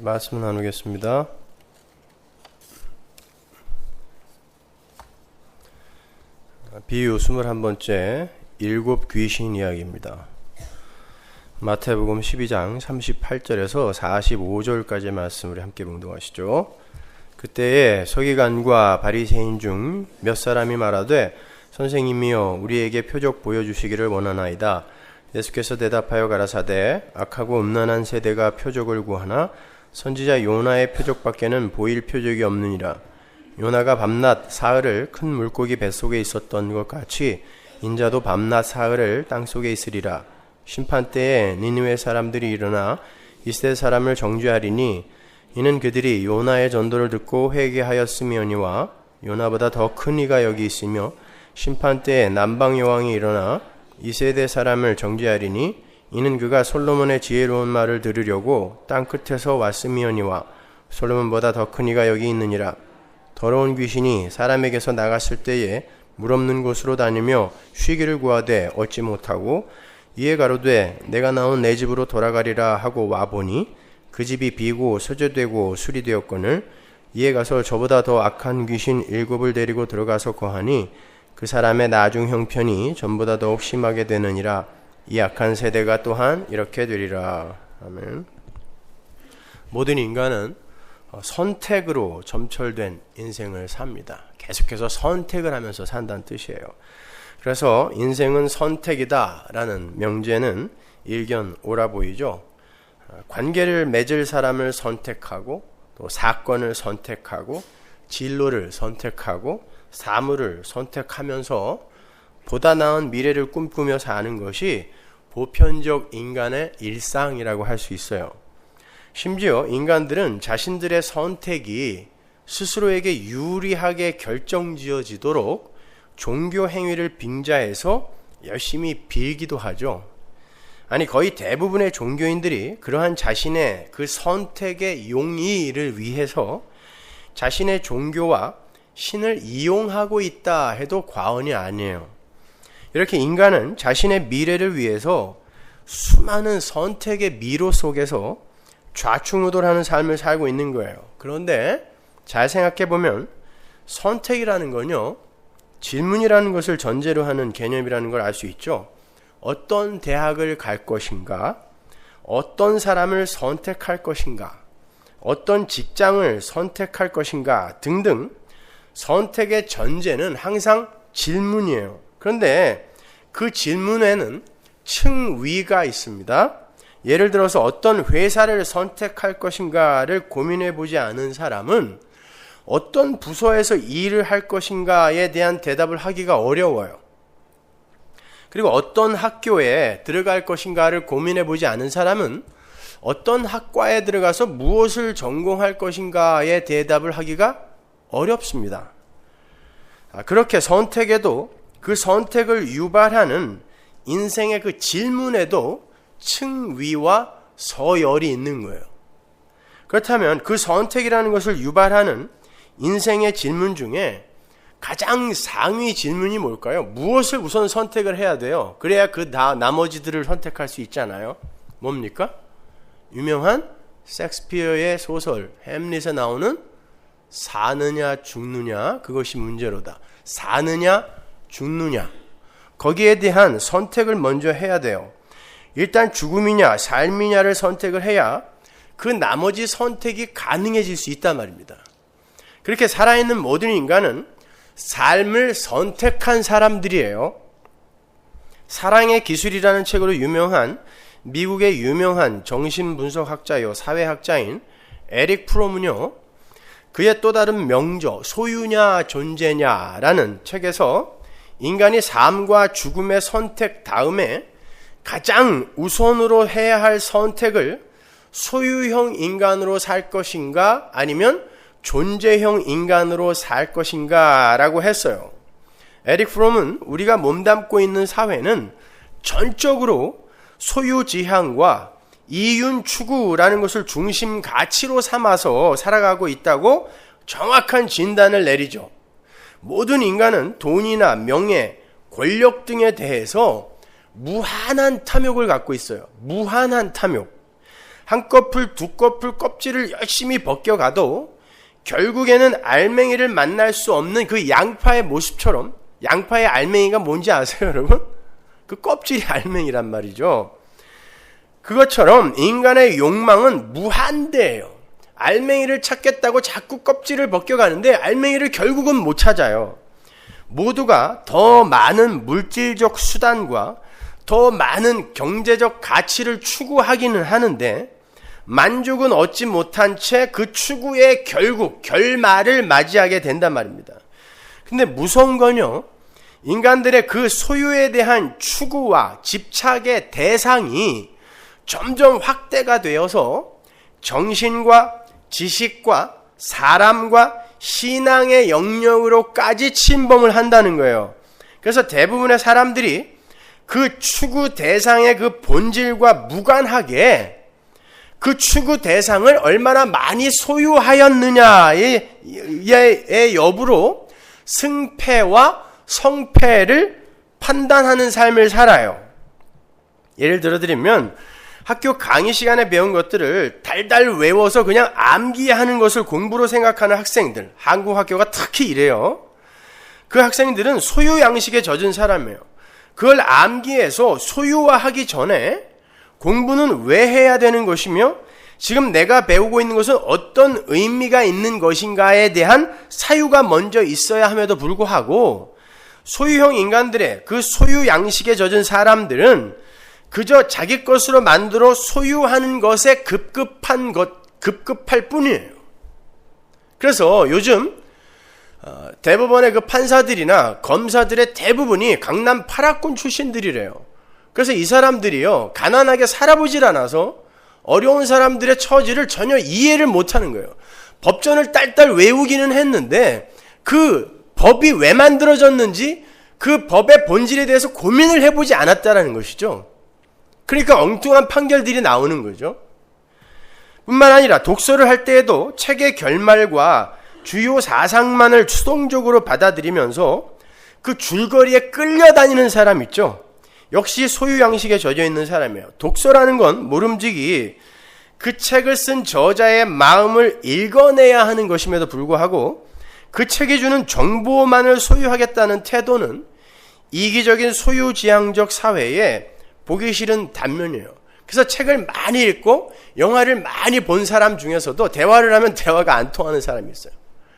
말씀 나누겠습니다. 비유 21번째 일곱 귀신 이야기입니다. 마태복음 12장 38절에서 45절까지의 말씀을 함께 봉독하시죠. 그때에 서기관과 바리새인 중 몇 사람이 말하되 선생님이여 우리에게 표적 보여주시기를 원하나이다. 예수께서 대답하여 가라사대 악하고 음란한 세대가 표적을 구하나 선지자 요나의 표적밖에는 보일 표적이 없느니라. 요나가 밤낮 사흘을 큰 물고기 뱃속에 있었던 것 같이 인자도 밤낮 사흘을 땅속에 있으리라. 심판때에 니느웨 사람들이 일어나 이스라엘 사람을 정죄하리니 이는 그들이 요나의 전도를 듣고 회개하였음이오니와 요나보다 더 큰 이가 여기 있으며 심판때에 남방 여왕이 일어나 이 세대 사람을 정죄하리니 이는 그가 솔로몬의 지혜로운 말을 들으려고 땅 끝에서 왔음이오니와 솔로몬보다 더 큰 이가 여기 있느니라. 더러운 귀신이 사람에게서 나갔을 때에 물 없는 곳으로 다니며 쉬기를 구하되 얻지 못하고 이에 가로되 내가 나온 내 집으로 돌아가리라 하고 와보니 그 집이 비고 소재되고 수리되었거늘 이에 가서 저보다 더 악한 귀신 7을 데리고 들어가서 거하니 그 사람의 나중 형편이 전보다 더욱 심하게 되느니라. 이 악한 세대가 또한 이렇게 되리라. 아멘. 모든 인간은 선택으로 점철된 인생을 삽니다. 계속해서 선택을 하면서 산다는 뜻이에요. 그래서 인생은 선택이다 라는 명제는 일견 옳아 보이죠. 관계를 맺을 사람을 선택하고 또 사건을 선택하고 진로를 선택하고 사물을 선택하면서 보다 나은 미래를 꿈꾸며 사는 것이 보편적 인간의 일상이라고 할 수 있어요. 심지어 인간들은 자신들의 선택이 스스로에게 유리하게 결정지어지도록 종교 행위를 빙자해서 열심히 빌기도 하죠. 아니 거의 대부분의 종교인들이 그러한 자신의 그 선택의 용의를 위해서 자신의 종교와 신을 이용하고 있다 해도 과언이 아니에요. 이렇게 인간은 자신의 미래를 위해서 수많은 선택의 미로 속에서 좌충우돌하는 삶을 살고 있는 거예요. 그런데 잘 생각해 보면 선택이라는 건요, 질문이라는 것을 전제로 하는 개념이라는 걸 알 수 있죠. 어떤 대학을 갈 것인가, 어떤 사람을 선택할 것인가, 어떤 직장을 선택할 것인가 등등 선택의 전제는 항상 질문이에요. 그런데 그 질문에는 층위가 있습니다. 예를 들어서 어떤 회사를 선택할 것인가를 고민해 보지 않은 사람은 어떤 부서에서 일을 할 것인가에 대한 대답을 하기가 어려워요. 그리고 어떤 학교에 들어갈 것인가를 고민해 보지 않은 사람은 어떤 학과에 들어가서 무엇을 전공할 것인가에 대답을 하기가 어렵습니다. 그렇게 선택에도 그 선택을 유발하는 인생의 그 질문에도 층위와 서열이 있는 거예요. 그렇다면 그 선택이라는 것을 유발하는 인생의 질문 중에 가장 상위 질문이 뭘까요? 무엇을 우선 선택을 해야 돼요? 그래야 그 나머지들을 선택할 수 있잖아요. 뭡니까? 유명한 셰익스피어의 소설 햄릿에 나오는 사느냐 죽느냐 그것이 문제로다. 사느냐 죽느냐 거기에 대한 선택을 먼저 해야 돼요. 일단 죽음이냐 삶이냐를 선택을 해야 그 나머지 선택이 가능해질 수 있단 말입니다. 그렇게 살아있는 모든 인간은 삶을 선택한 사람들이에요. 사랑의 기술이라는 책으로 유명한 미국의 유명한 정신분석학자요 사회학자인 에릭 프롬은요, 그의 또 다른 명저 소유냐 존재냐라는 책에서 인간이 삶과 죽음의 선택 다음에 가장 우선으로 해야 할 선택을 소유형 인간으로 살 것인가 아니면 존재형 인간으로 살 것인가 라고 했어요. 에릭 프롬은 우리가 몸담고 있는 사회는 전적으로 소유지향과 이윤 추구라는 것을 중심 가치로 삼아서 살아가고 있다고 정확한 진단을 내리죠. 모든 인간은 돈이나 명예, 권력 등에 대해서 무한한 탐욕을 갖고 있어요. 무한한 탐욕. 한 꺼풀 두 꺼풀 껍질을 열심히 벗겨가도 결국에는 알맹이를 만날 수 없는 그 양파의 모습처럼, 양파의 알맹이가 뭔지 아세요, 여러분? 그 껍질이 알맹이란 말이죠. 그것처럼 인간의 욕망은 무한대예요. 알맹이를 찾겠다고 자꾸 껍질을 벗겨가는데 알맹이를 결국은 못 찾아요. 모두가 더 많은 물질적 수단과 더 많은 경제적 가치를 추구하기는 하는데 만족은 얻지 못한 채 그 추구의 결말을 맞이하게 된단 말입니다. 근데 무서운 건요, 인간들의 그 소유에 대한 추구와 집착의 대상이 점점 확대가 되어서 정신과 지식과 사람과 신앙의 영역으로까지 침범을 한다는 거예요. 그래서 대부분의 사람들이 그 추구 대상의 그 본질과 무관하게 그 추구 대상을 얼마나 많이 소유하였느냐의 여부로 승패와 성패를 판단하는 삶을 살아요. 예를 들어드리면 학교 강의 시간에 배운 것들을 달달 외워서 그냥 암기하는 것을 공부로 생각하는 학생들, 한국 학교가 특히 이래요. 그 학생들은 소유 양식에 젖은 사람이에요. 그걸 암기해서 소유화하기 전에 공부는 왜 해야 되는 것이며 지금 내가 배우고 있는 것은 어떤 의미가 있는 것인가에 대한 사유가 먼저 있어야 함에도 불구하고 소유형 인간들의 그 소유 양식에 젖은 사람들은 그저 자기 것으로 만들어 소유하는 것에 급급할 뿐이에요. 그래서 요즘 대법원의 그 판사들이나 검사들의 대부분이 강남 8학군 출신들이래요. 그래서 이 사람들이요, 가난하게 살아보질 않아서 어려운 사람들의 처지를 전혀 이해를 못하는 거예요. 법전을 딸딸 외우기는 했는데 그 법이 왜 만들어졌는지 그 법의 본질에 대해서 고민을 해보지 않았다는 것이죠. 그러니까 엉뚱한 판결들이 나오는 거죠. 뿐만 아니라 독서를 할 때에도 책의 결말과 주요 사상만을 수동적으로 받아들이면서 그 줄거리에 끌려다니는 사람 있죠. 역시 소유 양식에 젖어 있는 사람이에요. 독서라는 건 모름지기 그 책을 쓴 저자의 마음을 읽어내야 하는 것임에도 불구하고 그 책이 주는 정보만을 소유하겠다는 태도는 이기적인 소유지향적 사회에 보기 싫은 단면이에요. 그래서 책을 많이 읽고 영화를 많이 본 사람 중에서도 대화를 하면 대화가 안 통하는 사람이 있어요.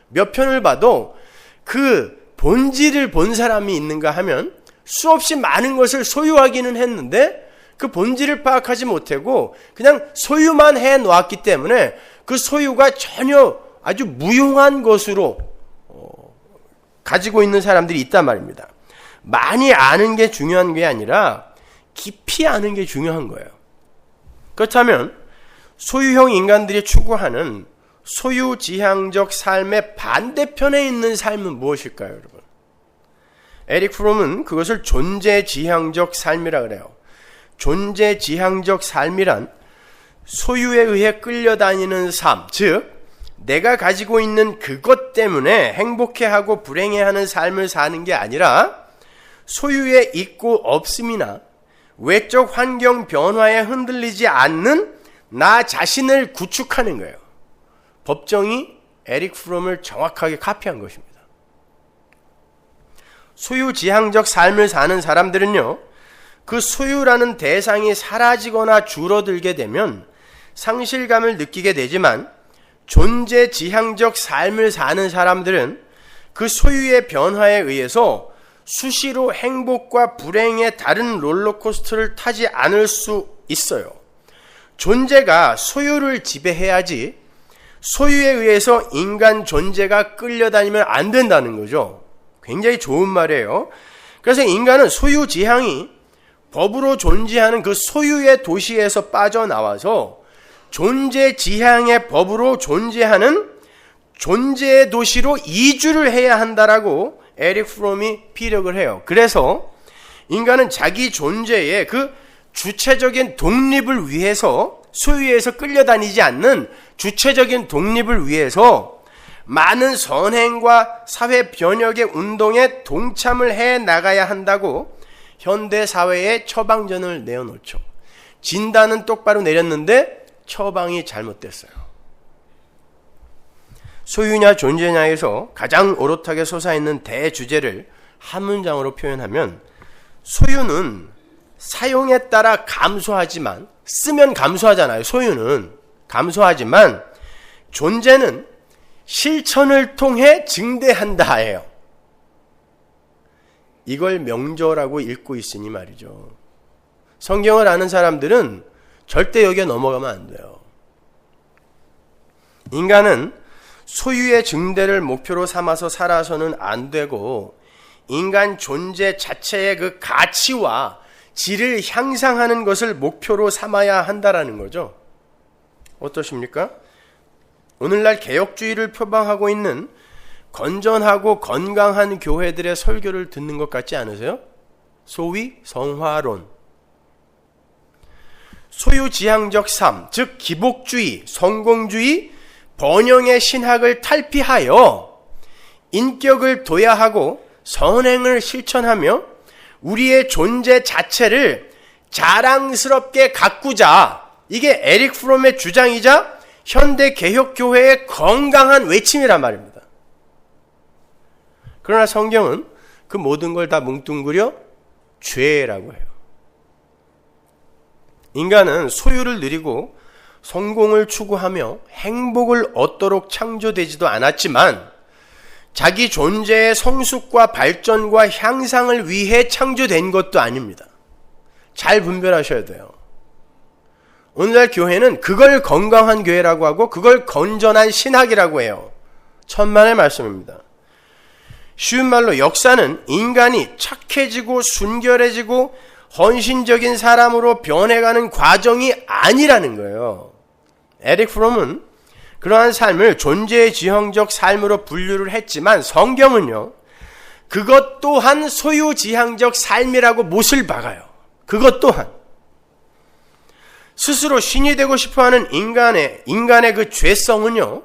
몇 편을 봐도 그 본질을 본 사람이 있는가 하면 수없이 많은 것을 소유하기는 했는데 그 본질을 파악하지 못하고 그냥 소유만 해 놓았기 때문에 그 소유가 전혀 아주 무용한 것으로 가지고 있는 사람들이 있단 말입니다. 많이 아는 게 중요한 게 아니라 깊이 아는 게 중요한 거예요. 그렇다면 소유형 인간들이 추구하는 소유지향적 삶의 반대편에 있는 삶은 무엇일까요, 여러분? 에릭 프롬은 그것을 존재지향적 삶이라 그래요. 존재지향적 삶이란 소유에 의해 끌려다니는 삶, 즉 내가 가지고 있는 그것 때문에 행복해하고 불행해하는 삶을 사는 게 아니라 소유의 있고 없음이나 외적 환경 변화에 흔들리지 않는 나 자신을 구축하는 거예요. 법정이 에릭 프롬을 정확하게 카피한 것입니다. 소유지향적 삶을 사는 사람들은요, 그 소유라는 대상이 사라지거나 줄어들게 되면 상실감을 느끼게 되지만 존재지향적 삶을 사는 사람들은 그 소유의 변화에 의해서 수시로 행복과 불행의 다른 롤러코스터를 타지 않을 수 있어요. 존재가 소유를 지배해야지 소유에 의해서 인간 존재가 끌려다니면 안 된다는 거죠. 굉장히 좋은 말이에요. 그래서 인간은 소유지향이 법으로 존재하는 그 소유의 도시에서 빠져나와서 존재지향의 법으로 존재하는 존재의 도시로 이주를 해야 한다라고 에릭 프롬이 피력을 해요. 그래서 인간은 자기 존재의 그 주체적인 독립을 위해서 소유에서 끌려다니지 않는 주체적인 독립을 위해서 많은 선행과 사회 변혁의 운동에 동참을 해 나가야 한다고 현대 사회에 처방전을 내어놓죠. 진단은 똑바로 내렸는데 처방이 잘못됐어요. 소유냐 존재냐에서 가장 오롯하게 솟아있는 대주제를 한 문장으로 표현하면 소유는 사용에 따라 감소하지만, 쓰면 감소하잖아요. 소유는 감소하지만 존재는 실천을 통해 증대한다예요. 이걸 명저라고 읽고 있으니 말이죠. 성경을 아는 사람들은 절대 여기에 넘어가면 안 돼요. 인간은 소유의 증대를 목표로 삼아서 살아서는 안 되고, 인간 존재 자체의 그 가치와 질을 향상하는 것을 목표로 삼아야 한다라는 거죠. 어떠십니까? 오늘날 개혁주의를 표방하고 있는 건전하고 건강한 교회들의 설교를 듣는 것 같지 않으세요? 소위 성화론. 소유지향적 삶, 즉 기복주의, 성공주의, 번영의 신학을 탈피하여 인격을 도야하고 선행을 실천하며 우리의 존재 자체를 자랑스럽게 가꾸자. 이게 에릭 프롬의 주장이자 현대 개혁교회의 건강한 외침이란 말입니다. 그러나 성경은 그 모든 걸 다 뭉뚱그려 죄라고 해요. 인간은 소유를 누리고 성공을 추구하며 행복을 얻도록 창조되지도 않았지만 자기 존재의 성숙과 발전과 향상을 위해 창조된 것도 아닙니다. 잘 분별하셔야 돼요. 오늘날 교회는 그걸 건강한 교회라고 하고 그걸 건전한 신학이라고 해요. 천만의 말씀입니다. 쉬운 말로 역사는 인간이 착해지고 순결해지고 헌신적인 사람으로 변해가는 과정이 아니라는 거예요. 에릭 프롬은 그러한 삶을 존재의 지형적 삶으로 분류를 했지만 성경은요, 그것 또한 소유지향적 삶이라고 못을 박아요. 그것 또한. 스스로 신이 되고 싶어하는 인간의 그 죄성은요,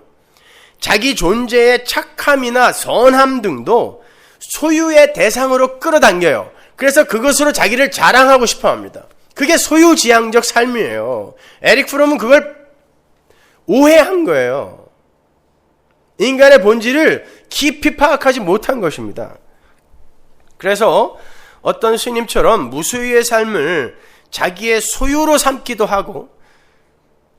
자기 존재의 착함이나 선함 등도 소유의 대상으로 끌어당겨요. 그래서 그것으로 자기를 자랑하고 싶어 합니다. 그게 소유지향적 삶이에요. 에릭 프롬은 그걸 오해한 거예요. 인간의 본질을 깊이 파악하지 못한 것입니다. 그래서 어떤 스님처럼 무소유의 삶을 자기의 소유로 삼기도 하고,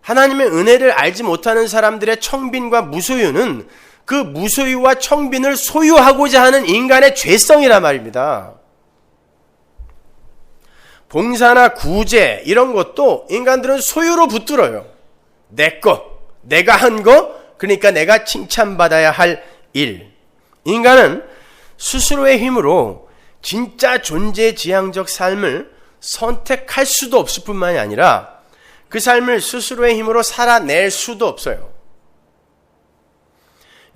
하나님의 은혜를 알지 못하는 사람들의 청빈과 무소유는 그 무소유와 청빈을 소유하고자 하는 인간의 죄성이란 말입니다. 봉사나 구제 이런 것도 인간들은 소유로 붙들어요. 내 것, 내가 한 거, 그러니까 내가 칭찬받아야 할 일. 인간은 스스로의 힘으로 진짜 존재지향적 삶을 선택할 수도 없을 뿐만이 아니라 그 삶을 스스로의 힘으로 살아낼 수도 없어요.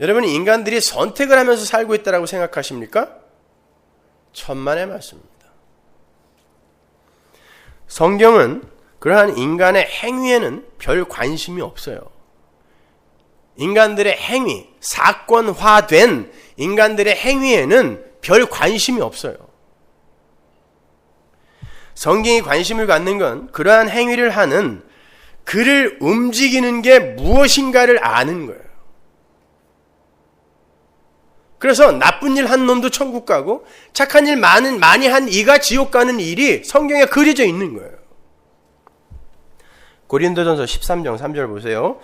여러분, 인간들이 선택을 하면서 살고 있다고 생각하십니까? 천만의 말씀입니다. 성경은 그러한 인간의 행위에는 별 관심이 없어요. 인간들의 행위, 사건화된 인간들의 행위에는 별 관심이 없어요. 성경이 관심을 갖는 건 그러한 행위를 하는 그를 움직이는 게 무엇인가를 아는 거예요. 그래서 나쁜 일 한 놈도 천국 가고 착한 일 많이 한 이가 지옥 가는 일이 성경에 그려져 있는 거예요. 고린도전서 13장 3절 보세요.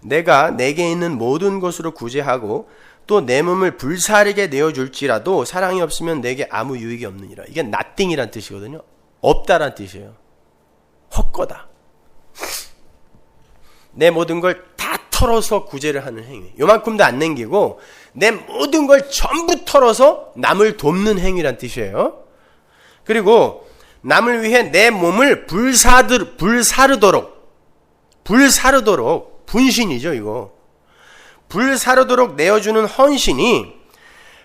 내가 내게 있는 모든 것으로 구제하고 또 내 몸을 불사르게 내어줄지라도 사랑이 없으면 내게 아무 유익이 없느니라. 이게 nothing이란 뜻이거든요. 없다란 뜻이에요. 헛거다. 내 모든 걸 다 털어서 구제를 하는 행위. 요만큼도 안 남기고 내 모든 걸 전부 털어서 남을 돕는 행위란 뜻이에요. 그리고 남을 위해 내 몸을 불사르도록 분신이죠, 이거. 불사르도록 내어주는 헌신이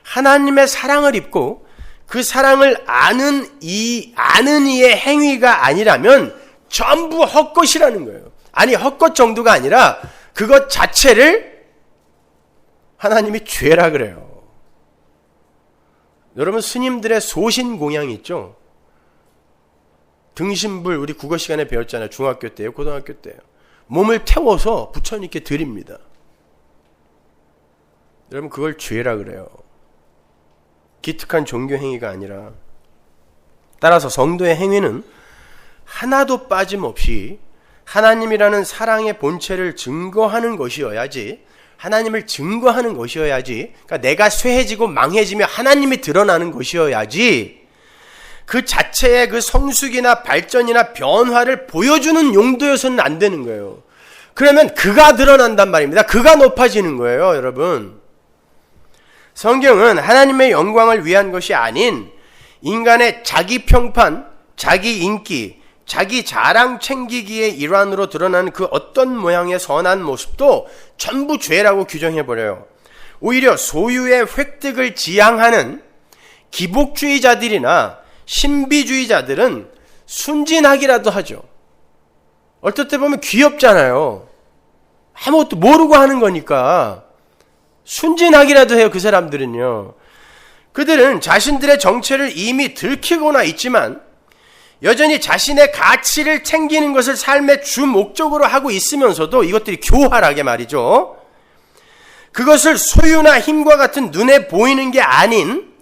하나님의 사랑을 입고 그 사랑을 아는 이의 행위가 아니라면 전부 헛것이라는 거예요. 아니, 헛것 정도가 아니라 그것 자체를 하나님이 죄라 그래요. 여러분, 스님들의 소신 공양이 있죠? 등신불, 우리 국어 시간에 배웠잖아요. 중학교 때요, 고등학교 때요. 몸을 태워서 부처님께 드립니다. 여러분, 그걸 죄라 그래요. 기특한 종교 행위가 아니라. 따라서 성도의 행위는 하나도 빠짐없이 하나님이라는 사랑의 본체를 증거하는 것이어야지, 하나님을 증거하는 것이어야지, 그러니까 내가 쇠해지고 망해지며 하나님이 드러나는 것이어야지, 그 자체의 그 성숙이나 발전이나 변화를 보여주는 용도여서는 안 되는 거예요. 그러면 그가 드러난단 말입니다. 그가 높아지는 거예요, 여러분. 성경은 하나님의 영광을 위한 것이 아닌 인간의 자기 평판, 자기 인기, 자기 자랑 챙기기의 일환으로 드러나는 그 어떤 모양의 선한 모습도 전부 죄라고 규정해버려요. 오히려 소유의 획득을 지향하는 기복주의자들이나 신비주의자들은 순진하기라도 하죠. 어떨 때 보면 귀엽잖아요. 아무것도 모르고 하는 거니까 순진하기라도 해요. 그 사람들은요. 그들은 자신들의 정체를 이미 들키고나 있지만 여전히 자신의 가치를 챙기는 것을 삶의 주 목적으로 하고 있으면서도 이것들이 교활하게 말이죠. 그것을 소유나 힘과 같은 눈에 보이는 게 아닌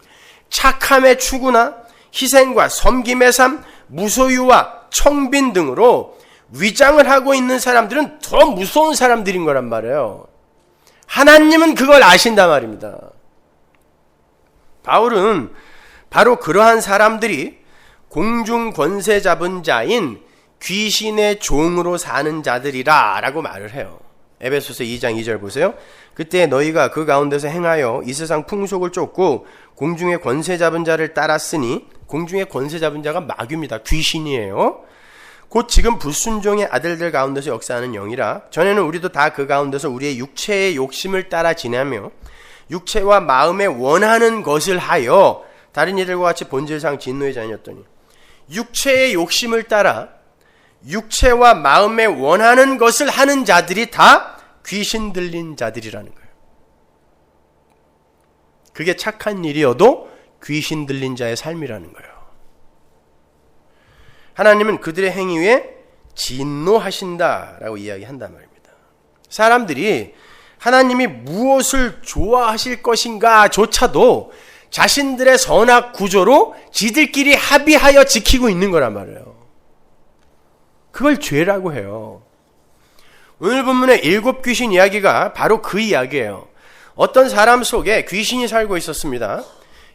착함의 추구나 희생과 섬김의 삶, 무소유와 청빈 등으로 위장을 하고 있는 사람들은 더 무서운 사람들인 거란 말이에요. 하나님은 그걸 아신단 말입니다. 바울은 바로 그러한 사람들이 공중 권세 잡은 자인 귀신의 종으로 사는 자들이라 라고 말을 해요. 에베소서 2장 2절 보세요. 그때 너희가 그 가운데서 행하여 이 세상 풍속을 쫓고 공중의 권세 잡은 자를 따랐으니, 공중의 권세 잡은 자가 마귀입니다. 귀신이에요. 곧 지금 불순종의 아들들 가운데서 역사하는 영이라. 전에는 우리도 다 그 가운데서 우리의 육체의 욕심을 따라 지내며 육체와 마음에 원하는 것을 하여 다른 이들과 같이 본질상 진노의 자녀였더니, 육체의 욕심을 따라 육체와 마음에 원하는 것을 하는 자들이 다 귀신 들린 자들이라는 거예요. 그게 착한 일이어도 귀신 들린 자의 삶이라는 거예요. 하나님은 그들의 행위에 진노하신다라고 이야기한단 말입니다. 사람들이 하나님이 무엇을 좋아하실 것인가 조차도 자신들의 선악 구조로 지들끼리 합의하여 지키고 있는 거란 말이에요. 그걸 죄라고 해요. 오늘 본문의 7 귀신 이야기가 바로 그 이야기예요. 어떤 사람 속에 귀신이 살고 있었습니다.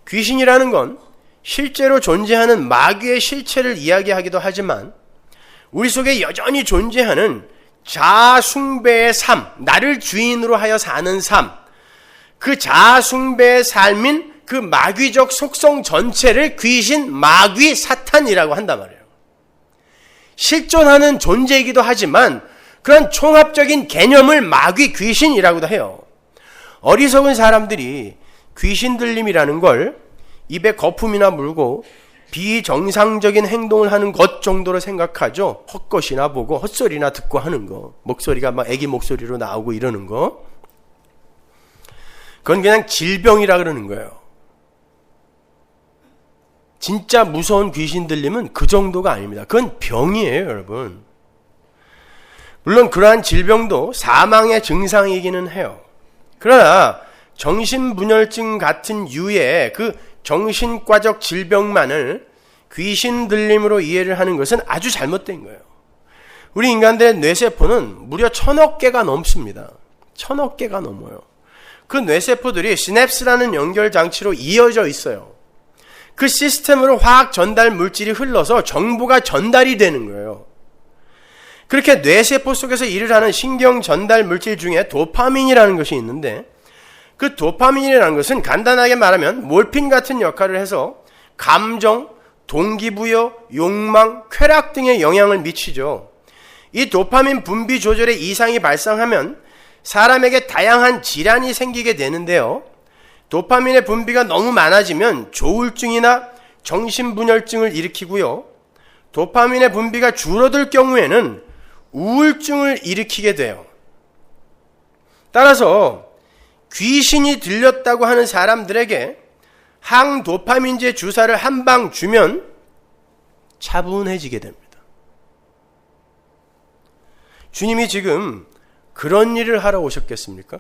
귀신이라는 건 실제로 존재하는 마귀의 실체를 이야기하기도 하지만 우리 속에 여전히 존재하는 자아숭배의 삶, 나를 주인으로 하여 사는 삶, 그 자아숭배의 삶인 그 마귀적 속성 전체를 귀신, 마귀, 사탄이라고 한단 말이에요. 실존하는 존재이기도 하지만 그런 총합적인 개념을 마귀, 귀신이라고도 해요. 어리석은 사람들이 귀신 들림이라는 걸 입에 거품이나 물고 비정상적인 행동을 하는 것 정도로 생각하죠. 헛것이나 보고 헛소리나 듣고 하는 거, 목소리가 막 애기 목소리로 나오고 이러는 거, 그건 그냥 질병이라 그러는 거예요. 진짜 무서운 귀신 들림은 그 정도가 아닙니다. 그건 병이에요, 여러분. 물론 그러한 질병도 사망의 증상이기는 해요. 그러나 정신분열증 같은 유의 그 정신과적 질병만을 귀신 들림으로 이해를 하는 것은 아주 잘못된 거예요. 우리 인간들의 뇌세포는 무려 1000억 개가 넘습니다. 1000억 개가 넘어요. 그 뇌세포들이 시냅스라는 연결장치로 이어져 있어요. 그 시스템으로 화학 전달 물질이 흘러서 정보가 전달이 되는 거예요. 그렇게 뇌세포 속에서 일을 하는 신경 전달 물질 중에 도파민이라는 것이 있는데, 그 도파민이라는 것은 간단하게 말하면 몰핀 같은 역할을 해서 감정, 동기부여, 욕망, 쾌락 등에 영향을 미치죠. 이 도파민 분비 조절에 이상이 발생하면 사람에게 다양한 질환이 생기게 되는데요. 도파민의 분비가 너무 많아지면 조울증이나 정신분열증을 일으키고요. 도파민의 분비가 줄어들 경우에는 우울증을 일으키게 돼요. 따라서 귀신이 들렸다고 하는 사람들에게 항도파민제 주사를 한 방 주면 차분해지게 됩니다. 주님이 지금 그런 일을 하러 오셨겠습니까?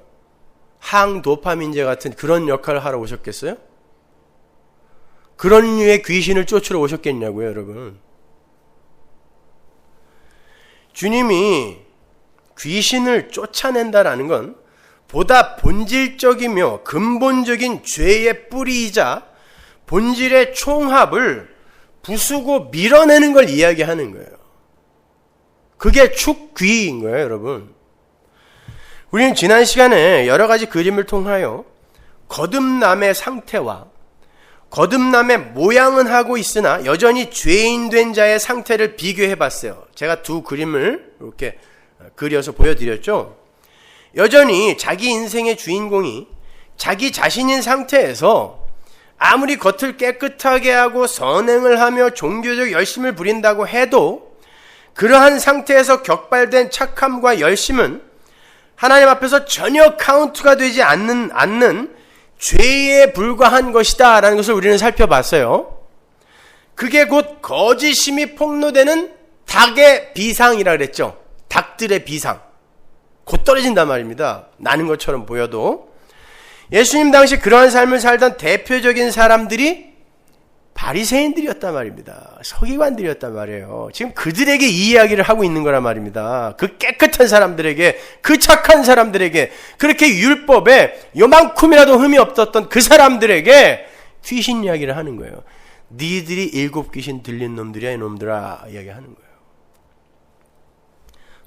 항도파민제 같은 그런 역할을 하러 오셨겠어요? 그런 류의 귀신을 쫓으러 오셨겠냐고요, 여러분. 주님이 귀신을 쫓아낸다라는 건 보다 본질적이며 근본적인 죄의 뿌리이자 본질의 총합을 부수고 밀어내는 걸 이야기하는 거예요. 그게 축귀인 거예요, 여러분. 우리는 지난 시간에 여러 가지 그림을 통하여 거듭남의 상태와 거듭남의 모양은 하고 있으나 여전히 죄인 된 자의 상태를 비교해 봤어요. 제가 두 그림을 이렇게 그려서 보여드렸죠. 여전히 자기 인생의 주인공이 자기 자신인 상태에서 아무리 겉을 깨끗하게 하고 선행을 하며 종교적 열심을 부린다고 해도 그러한 상태에서 격발된 착함과 열심은 하나님 앞에서 전혀 카운트가 되지 않는 죄에 불과한 것이다 라는 것을 우리는 살펴봤어요. 그게 곧 거짓심이 폭로되는 닭의 비상이라 그랬죠. 닭들의 비상. 곧 떨어진단 말입니다. 나는 것처럼 보여도. 예수님 당시 그러한 삶을 살던 대표적인 사람들이 바리새인들이었단 말입니다. 서기관들이었단 말이에요. 지금 그들에게 이 이야기를 하고 있는 거란 말입니다. 그 깨끗한 사람들에게, 그 착한 사람들에게, 그렇게 율법에 요만큼이라도 흠이 없었던 그 사람들에게 귀신 이야기를 하는 거예요. 니들이 7 귀신 들린 놈들이야 이놈들아 이야기하는 거예요.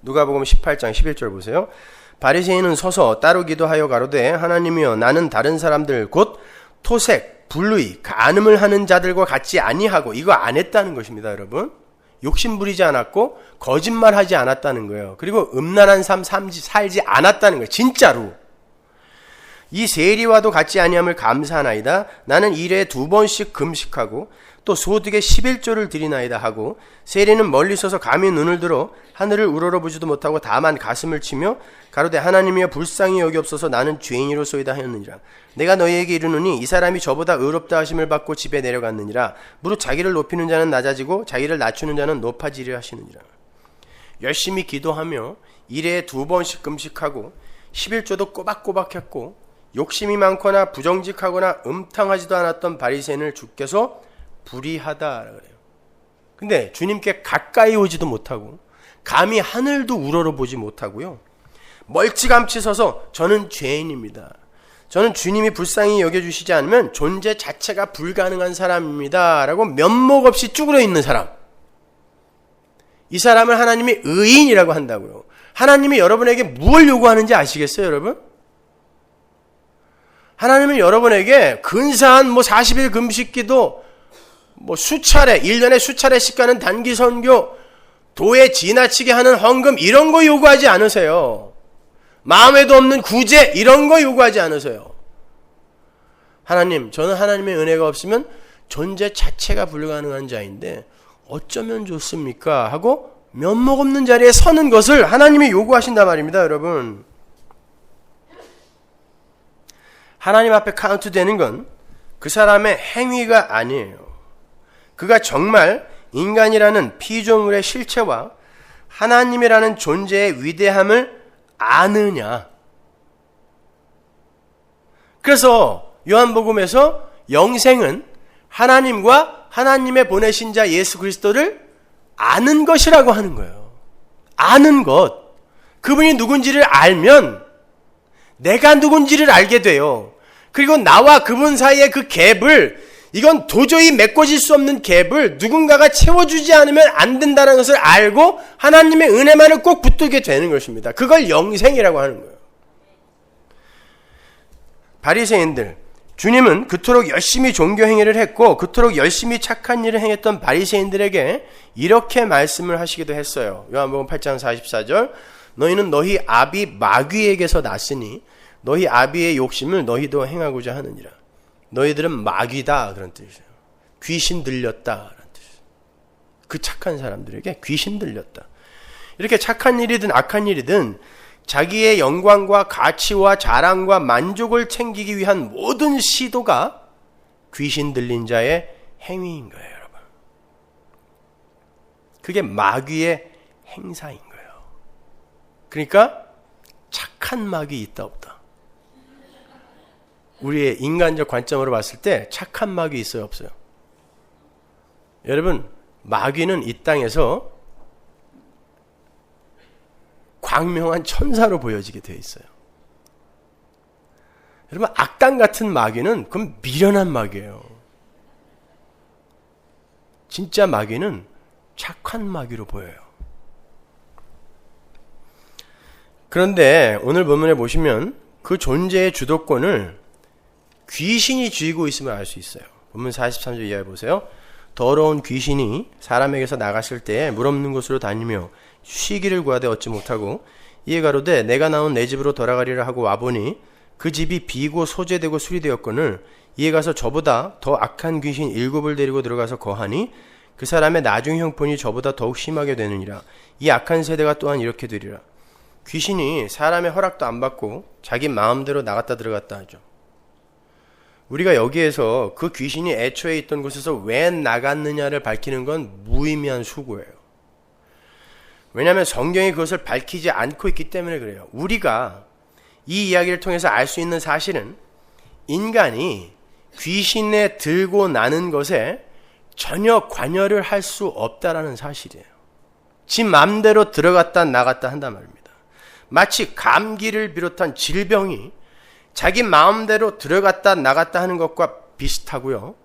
누가복음 18장 11절 보세요. 바리새인은 서서 따로 기도하여 가로되 하나님이여 나는 다른 사람들 곧 토색, 불의, 간음을 하는 자들과 같이 아니하고 이거 안 했다는 것입니다, 여러분. 욕심 부리지 않았고 거짓말하지 않았다는 거예요. 그리고 음란한 삶 살지 않았다는 거예요. 진짜로. 이 세리와도 같이 아니함을 감사하나이다. 나는 일에 2번씩 금식하고 또 소득의 11조를 드리나이다 하고 세리는 멀리 서서 감히 눈을 들어 하늘을 우러러보지도 못하고 다만 가슴을 치며 가로되 하나님이여 불쌍히 여기옵소서 나는 죄인이로소이다 하였느니라. 내가 너희에게 이르노니 이 사람이 저보다 의롭다 하심을 받고 집에 내려갔느니라. 무릇 자기를 높이는 자는 낮아지고 자기를 낮추는 자는 높아지려 하시느니라. 열심히 기도하며 일에 2번씩 금식하고 11조도 꼬박꼬박 했고 욕심이 많거나 부정직하거나 음탕하지도 않았던 바리새인을 주께서 불의하다 그래요. 근데 주님께 가까이 오지도 못하고 감히 하늘도 우러러보지 못하고요. 멀찌감치 서서 저는 죄인입니다. 저는 주님이 불쌍히 여겨주시지 않으면 존재 자체가 불가능한 사람입니다. 라고 면목 없이 쭈그려 있는 사람. 이 사람을 하나님이 의인이라고 한다고요. 하나님이 여러분에게 무엇을 요구하는지 아시겠어요, 여러분? 하나님은 여러분에게 근사한 40일 금식기도 수차례, 1년에 수차례씩 가는 단기 선교, 도에 지나치게 하는 헌금 이런 거 요구하지 않으세요. 마음에도 없는 구제 이런 거 요구하지 않으세요. 하나님, 저는 하나님의 은혜가 없으면 존재 자체가 불가능한 자인데 어쩌면 좋습니까? 하고 면목 없는 자리에 서는 것을 하나님이 요구하신단 말입니다, 여러분. 하나님 앞에 카운트되는 건 그 사람의 행위가 아니에요. 그가 정말 인간이라는 피조물의 실체와 하나님이라는 존재의 위대함을 아느냐. 그래서 요한복음에서 영생은 하나님과 하나님의 보내신 자 예수 그리스도를 아는 것이라고 하는 거예요. 아는 것. 그분이 누군지를 알면 내가 누군지를 알게 돼요. 그리고 나와 그분 사이의 그 갭을, 이건 도저히 메꿔질 수 없는 갭을 누군가가 채워주지 않으면 안 된다는 것을 알고 하나님의 은혜만을 꼭 붙들게 되는 것입니다. 그걸 영생이라고 하는 거예요. 바리새인들, 주님은 그토록 열심히 종교 행위를 했고 그토록 열심히 착한 일을 행했던 바리새인들에게 이렇게 말씀을 하시기도 했어요. 요한복음 8장 44절, 너희는 너희 아비 마귀에게서 났으니 너희 아비의 욕심을 너희도 행하고자 하느니라. 너희들은 마귀다 그런 뜻이에요. 귀신 들렸다 그런 뜻이에요. 그 착한 사람들에게 귀신 들렸다. 이렇게 착한 일이든 악한 일이든 자기의 영광과 가치와 자랑과 만족을 챙기기 위한 모든 시도가 귀신 들린 자의 행위인 거예요, 여러분. 그게 마귀의 행사인 거예요. 그러니까 착한 마귀 있다 없다. 우리의 인간적 관점으로 봤을 때 착한 마귀 있어요 없어요? 여러분, 마귀는 이 땅에서 광명한 천사로 보여지게 되어 있어요. 여러분, 악당 같은 마귀는 그건 미련한 마귀예요. 진짜 마귀는 착한 마귀로 보여요. 그런데 오늘 본문에 보시면 그 존재의 주도권을 귀신이 쥐고 있음을 알 수 있어요. 본문 43절 이하에 보세요. 더러운 귀신이 사람에게서 나갔을 때에 물 없는 곳으로 다니며 쉬기를 구하되 얻지 못하고 이에 가로되 내가 나온 내 집으로 돌아가리라 하고 와보니 그 집이 비고 소재되고 수리되었거늘 이에 가서 저보다 더 악한 귀신 7을 데리고 들어가서 거하니 그 사람의 나중 형편이 저보다 더욱 심하게 되느니라. 이 악한 세대가 또한 이렇게 되리라. 귀신이 사람의 허락도 안 받고 자기 마음대로 나갔다 들어갔다 하죠. 우리가 여기에서 그 귀신이 애초에 있던 곳에서 왜 나갔느냐를 밝히는 건 무의미한 수고예요. 왜냐하면 성경이 그것을 밝히지 않고 있기 때문에 그래요. 우리가 이 이야기를 통해서 알 수 있는 사실은 인간이 귀신에 들고 나는 것에 전혀 관여를 할 수 없다라는 사실이에요. 지 마음대로 들어갔다 나갔다 한단 말입니다. 마치 감기를 비롯한 질병이 자기 마음대로 들어갔다 나갔다 하는 것과 비슷하고요.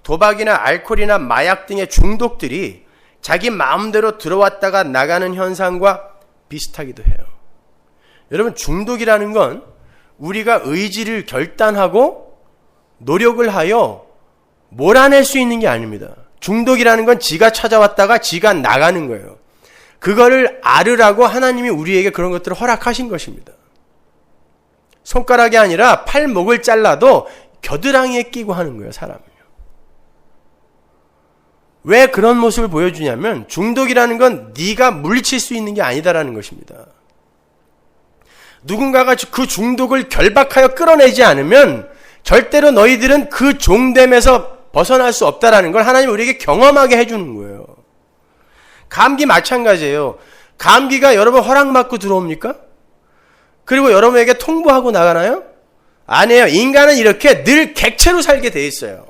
도박이나 알코올이나 마약 등의 중독들이 자기 마음대로 들어왔다가 나가는 현상과 비슷하기도 해요. 여러분, 중독이라는 건 우리가 의지를 결단하고 노력을 하여 몰아낼 수 있는 게 아닙니다. 중독이라는 건 지가 찾아왔다가 지가 나가는 거예요. 그거를 알으라고 하나님이 우리에게 그런 것들을 허락하신 것입니다. 손가락이 아니라 팔목을 잘라도 겨드랑이에 끼고 하는 거예요, 사람은요. 왜 그런 모습을 보여주냐면 중독이라는 건 네가 물리칠 수 있는 게 아니다라는 것입니다. 누군가가 그 중독을 결박하여 끌어내지 않으면 절대로 너희들은 그 종됨에서 벗어날 수 없다라는 걸 하나님이 우리에게 경험하게 해주는 거예요. 감기 마찬가지예요. 감기가 여러분 허락받고 들어옵니까? 그리고 여러분에게 통보하고 나가나요? 아니에요. 인간은 이렇게 늘 객체로 살게 돼 있어요.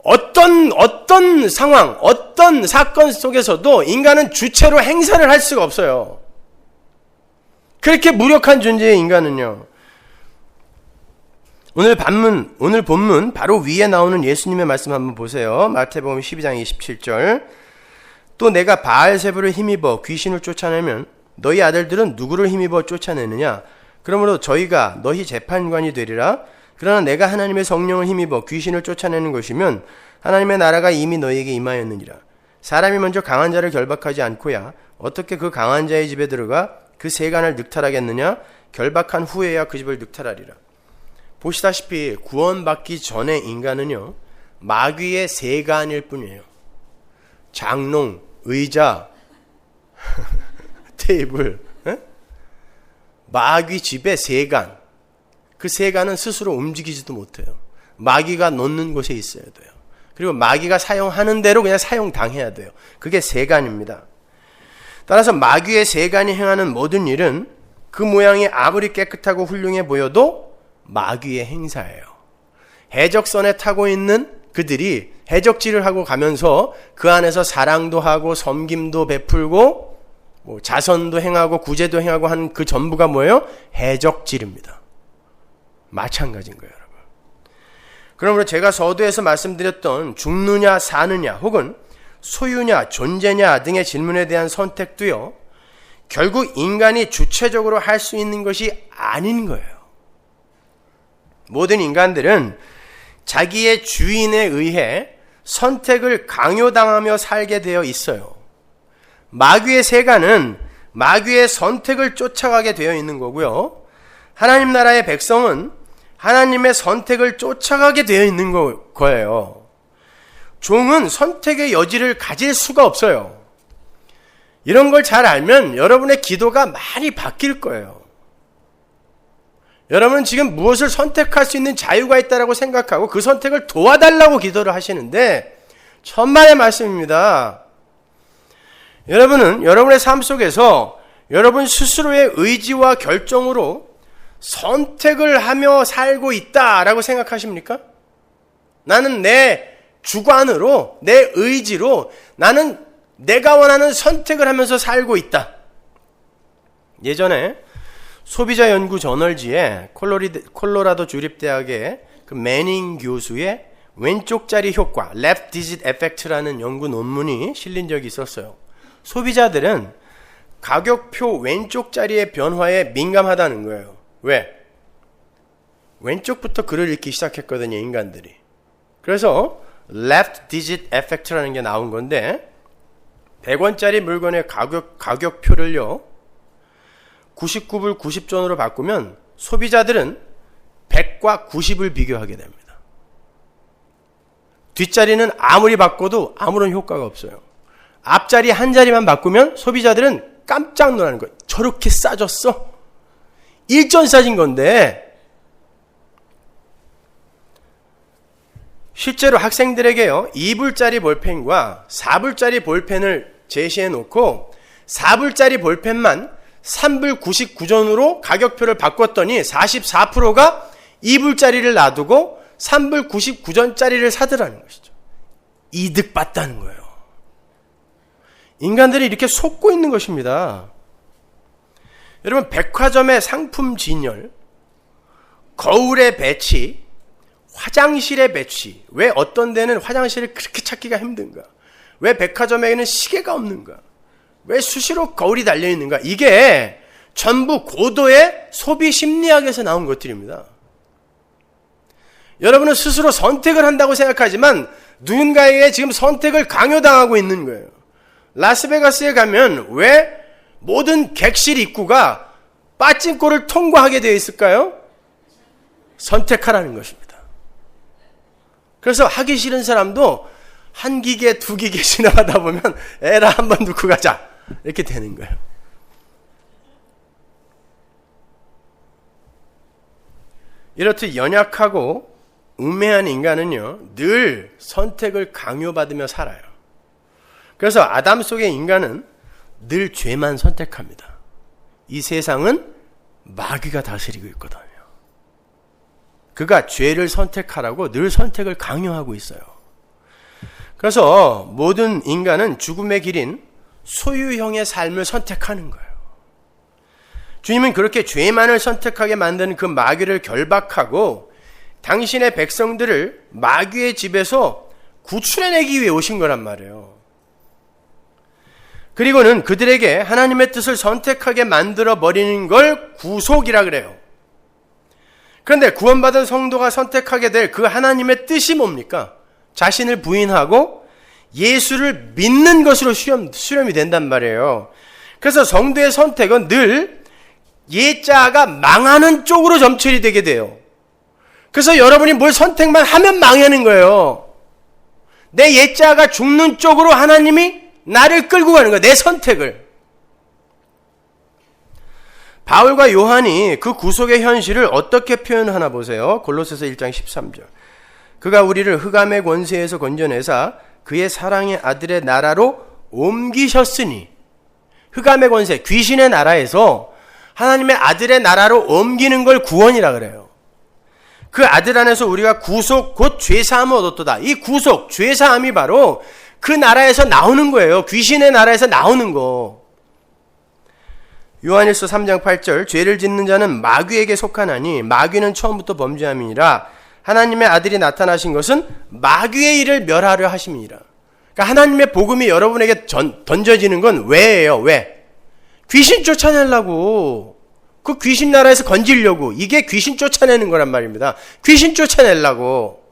어떤 상황, 어떤 사건 속에서도 인간은 주체로 행사를 할 수가 없어요. 그렇게 무력한 존재의 인간은요. 오늘 본문 바로 위에 나오는 예수님의 말씀 한번 보세요. 마태복음 12장 27절. 또 내가 바알세불을 힘입어 귀신을 쫓아내면 너희 아들들은 누구를 힘입어 쫓아내느냐? 그러므로 저희가 너희 재판관이 되리라. 그러나 내가 하나님의 성령을 힘입어 귀신을 쫓아내는 것이면 하나님의 나라가 이미 너희에게 임하였느니라. 사람이 먼저 강한 자를 결박하지 않고야 어떻게 그 강한 자의 집에 들어가 그 세간을 늑탈하겠느냐? 결박한 후에야 그 집을 늑탈하리라. 보시다시피 구원받기 전에 인간은요, 마귀의 세간일 뿐이에요. 장롱, 의자, 테이블, 마귀 집의 세간. 그 세간은 스스로 움직이지도 못해요. 마귀가 놓는 곳에 있어야 돼요. 그리고 마귀가 사용하는 대로 그냥 사용당해야 돼요. 그게 세간입니다. 따라서 마귀의 세간이 행하는 모든 일은 그 모양이 아무리 깨끗하고 훌륭해 보여도 마귀의 행사예요. 해적선에 타고 있는 그들이 해적질을 하고 가면서 그 안에서 사랑도 하고 섬김도 베풀고 자선도 행하고 구제도 행하고 하는 그 전부가 뭐예요? 해적질입니다. 마찬가지인 거예요, 여러분. 그러므로 제가 서두에서 말씀드렸던 죽느냐 사느냐 혹은 소유냐 존재냐 등의 질문에 대한 선택도요, 결국 인간이 주체적으로 할 수 있는 것이 아닌 거예요. 모든 인간들은 자기의 주인에 의해 선택을 강요당하며 살게 되어 있어요. 마귀의 세간은 마귀의 선택을 쫓아가게 되어 있는 거고요. 하나님 나라의 백성은 하나님의 선택을 쫓아가게 되어 있는 거예요. 종은 선택의 여지를 가질 수가 없어요. 이런 걸 잘 알면 여러분의 기도가 많이 바뀔 거예요. 여러분은 지금 무엇을 선택할 수 있는 자유가 있다고 생각하고 그 선택을 도와달라고 기도를 하시는데 천만의 말씀입니다. 여러분은 여러분의 삶 속에서 여러분 스스로의 의지와 결정으로 선택을 하며 살고 있다라고 생각하십니까? 나는 내 주관으로, 내 의지로 나는 내가 원하는 선택을 하면서 살고 있다. 예전에 소비자 연구 저널지에 콜로라도 주립대학의 그 매닝 교수의 왼쪽짜리 효과, Left Digit Effect라는 연구 논문이 실린 적이 있었어요. 소비자들은 가격표 왼쪽짜리의 변화에 민감하다는 거예요. 왜? 왼쪽부터 글을 읽기 시작했거든요, 인간들이. 그래서 Left Digit Effect라는 게 나온 건데 100원짜리 물건의 가격표를요 99불 90전으로 바꾸면 소비자들은 100과 90을 비교하게 됩니다. 뒷자리는 아무리 바꿔도 아무런 효과가 없어요. 앞자리 한 자리만 바꾸면 소비자들은 깜짝 놀라는 거예요. 저렇게 싸졌어? 일전 싸진 건데. 실제로 학생들에게요 2불짜리 볼펜과 4불짜리 볼펜을 제시해 놓고 4불짜리 볼펜만 3불 99전으로 가격표를 바꿨더니 44%가 2불짜리를 놔두고 3불 99전짜리를 사더라는 것이죠. 이득 봤다는 거예요. 인간들이 이렇게 속고 있는 것입니다. 여러분, 백화점의 상품 진열, 거울의 배치, 화장실의 배치. 왜 어떤 데는 화장실을 그렇게 찾기가 힘든가? 왜 백화점에는 시계가 없는가? 왜 수시로 거울이 달려있는가? 이게 전부 고도의 소비 심리학에서 나온 것들입니다. 여러분은 스스로 선택을 한다고 생각하지만 누군가에게 지금 선택을 강요당하고 있는 거예요. 라스베가스에 가면 왜 모든 객실 입구가 빠진코를 통과하게 되어 있을까요? 선택하라는 것입니다. 그래서 하기 싫은 사람도 한 기계, 두 기계 지나가다 보면 에라 한번 넣고 가자 이렇게 되는 거예요. 이렇듯 연약하고 우매한 인간은요 늘 선택을 강요받으며 살아요. 그래서 아담 속의 인간은 늘 죄만 선택합니다. 이 세상은 마귀가 다스리고 있거든요. 그가 죄를 선택하라고 늘 선택을 강요하고 있어요. 그래서 모든 인간은 죽음의 길인 소유형의 삶을 선택하는 거예요. 주님은 그렇게 죄만을 선택하게 만드는 그 마귀를 결박하고 당신의 백성들을 마귀의 집에서 구출해내기 위해 오신 거란 말이에요. 그리고는 그들에게 하나님의 뜻을 선택하게 만들어 버리는 걸 구속이라 그래요. 그런데 구원받은 성도가 선택하게 될 그 하나님의 뜻이 뭡니까? 자신을 부인하고 예수를 믿는 것으로 수렴이 된단 말이에요. 그래서 성도의 선택은 늘 예자가 망하는 쪽으로 점철이 되게 돼요. 그래서 여러분이 뭘 선택만 하면 망하는 거예요. 내 예자가 죽는 쪽으로 하나님이 나를 끌고 가는 거예요. 내 선택을. 바울과 요한이 그 구속의 현실을 어떻게 표현하나 보세요. 골로새서 1장 13절. 그가 우리를 흑암의 권세에서 건져내사 그의 사랑의 아들의 나라로 옮기셨으니, 흑암의 권세, 귀신의 나라에서 하나님의 아들의 나라로 옮기는 걸 구원이라 그래요. 그 아들 안에서 우리가 구속 곧 죄사함을 얻었도다. 이 구속, 죄사함이 바로 그 나라에서 나오는 거예요. 귀신의 나라에서 나오는 거. 요한일서 3장 8절. 죄를 짓는 자는 마귀에게 속하나니 마귀는 처음부터 범죄함이니라. 하나님의 아들이 나타나신 것은 마귀의 일을 멸하려 하심이니라. 그러니까 하나님의 복음이 여러분에게 던져지는 건 왜예요? 왜? 귀신 쫓아내려고. 그 귀신 나라에서 건지려고. 이게 귀신 쫓아내는 거란 말입니다. 귀신 쫓아내려고.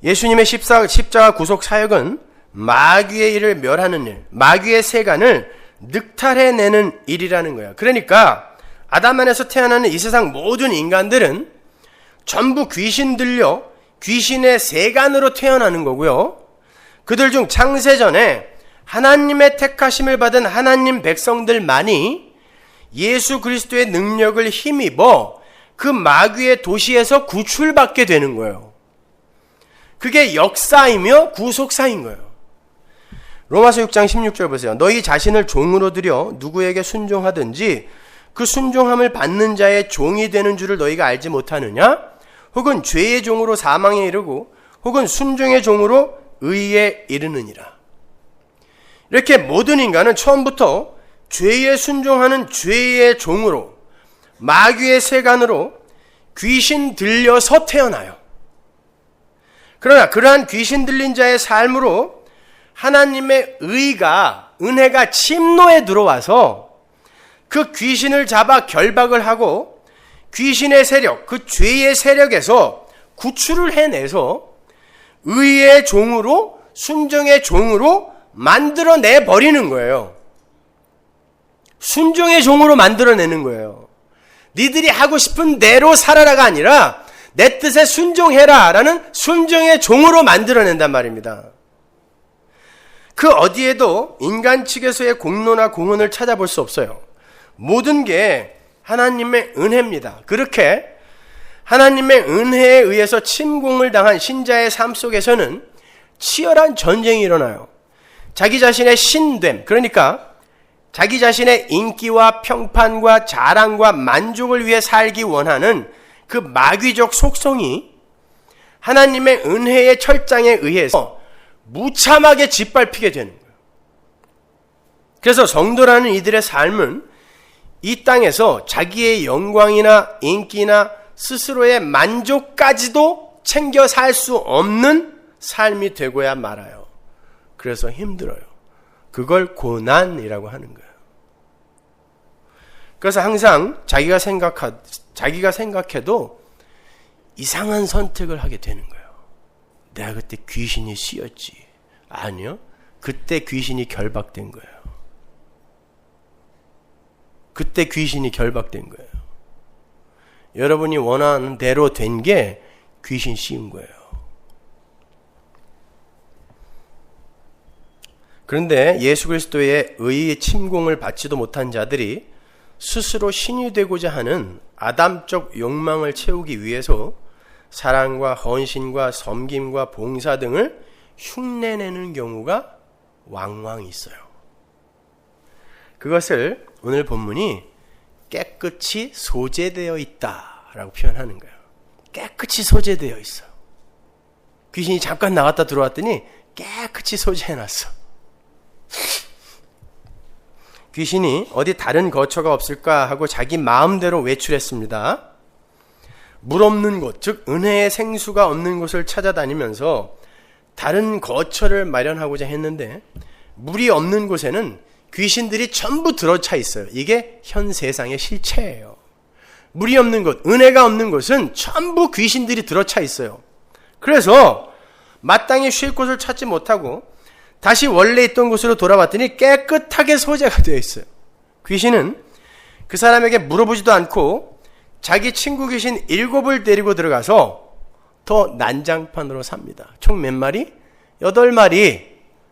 예수님의 십자가 구속 사역은 마귀의 일을 멸하는 일, 마귀의 세간을 늑탈해내는 일이라는 거예요. 그러니까 아담 안에서 태어나는 이 세상 모든 인간들은 전부 귀신 들려 귀신의 세간으로 태어나는 거고요. 그들 중 창세전에 하나님의 택하심을 받은 하나님 백성들만이 예수 그리스도의 능력을 힘입어 그 마귀의 도시에서 구출받게 되는 거예요. 그게 역사이며 구속사인 거예요. 로마서 6장 16절 보세요. 너희 자신을 종으로 들여 누구에게 순종하든지 그 순종함을 받는 자의 종이 되는 줄을 너희가 알지 못하느냐? 혹은 죄의 종으로 사망에 이르고 혹은 순종의 종으로 의에 이르느니라. 이렇게 모든 인간은 처음부터 죄에 순종하는 죄의 종으로, 마귀의 세간으로 귀신 들려서 태어나요. 그러나 그러한 귀신 들린 자의 삶으로 하나님의 은혜가 침노에 들어와서 그 귀신을 잡아 결박을 하고 귀신의 세력, 그 죄의 세력에서 구출을 해내서 의의 종으로, 순종의 종으로 만들어내 버리는 거예요. 순종의 종으로 만들어내는 거예요. 니들이 하고 싶은 대로 살아라가 아니라 내 뜻에 순종해라 라는 순종의 종으로 만들어낸단 말입니다. 그 어디에도 인간 측에서의 공로나 공헌을 찾아볼 수 없어요. 모든 게 하나님의 은혜입니다. 그렇게 하나님의 은혜에 의해서 침공을 당한 신자의 삶 속에서는 치열한 전쟁이 일어나요. 자기 자신의 신됨, 그러니까 자기 자신의 인기와 평판과 자랑과 만족을 위해 살기 원하는 그 마귀적 속성이 하나님의 은혜의 철장에 의해서 무참하게 짓밟히게 되는 거예요. 그래서 성도라는 이들의 삶은 이 땅에서 자기의 영광이나 인기나 스스로의 만족까지도 챙겨 살 수 없는 삶이 되고야 말아요. 그래서 힘들어요. 그걸 고난이라고 하는 거예요. 그래서 항상 자기가 생각해도 이상한 선택을 하게 되는 거예요. 내가 그때 귀신이 씌었지. 아니요. 그때 귀신이 결박된 거예요. 그때 귀신이 결박된 거예요. 여러분이 원하는 대로 된 게 귀신 씌운 거예요. 그런데 예수 그리스도의 의의 침공을 받지도 못한 자들이 스스로 신이 되고자 하는 아담적 욕망을 채우기 위해서 사랑과 헌신과 섬김과 봉사 등을 흉내내는 경우가 왕왕 있어요. 그것을 오늘 본문이 깨끗이 소재되어 있다라고 표현하는 거예요. 깨끗이 소재되어 있어. 귀신이 잠깐 나갔다 들어왔더니 깨끗이 소재해놨어. 귀신이 어디 다른 거처가 없을까 하고 자기 마음대로 외출했습니다. 물 없는 곳, 즉 은혜의 생수가 없는 곳을 찾아다니면서 다른 거처를 마련하고자 했는데 물이 없는 곳에는 귀신들이 전부 들어차 있어요. 이게 현 세상의 실체예요. 물이 없는 곳, 은혜가 없는 곳은 전부 귀신들이 들어차 있어요. 그래서 마땅히 쉴 곳을 찾지 못하고 다시 원래 있던 곳으로 돌아왔더니 깨끗하게 소재가 되어 있어요. 귀신은 그 사람에게 물어보지도 않고 자기 친구 귀신 7을 데리고 들어가서 더 난장판으로 삽니다. 총 몇 마리? 8마리.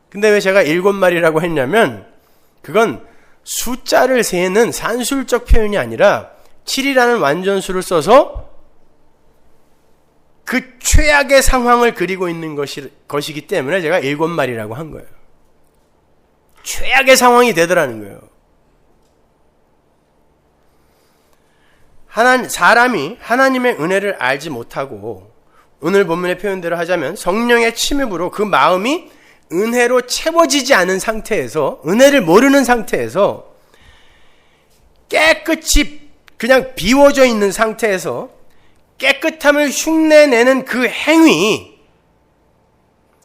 근데 왜 제가 7마리라고 했냐면 그건 숫자를 세는 산술적 표현이 아니라 7이라는 완전수를 써서 그 최악의 상황을 그리고 있는 것이기 때문에 제가 7마리라고 한 거예요. 최악의 상황이 되더라는 거예요. 사람이 하나님의 은혜를 알지 못하고 오늘 본문의 표현대로 하자면 성령의 침입으로 그 마음이 은혜로 채워지지 않은 상태에서, 은혜를 모르는 상태에서 깨끗이 그냥 비워져 있는 상태에서 깨끗함을 흉내내는 그 행위,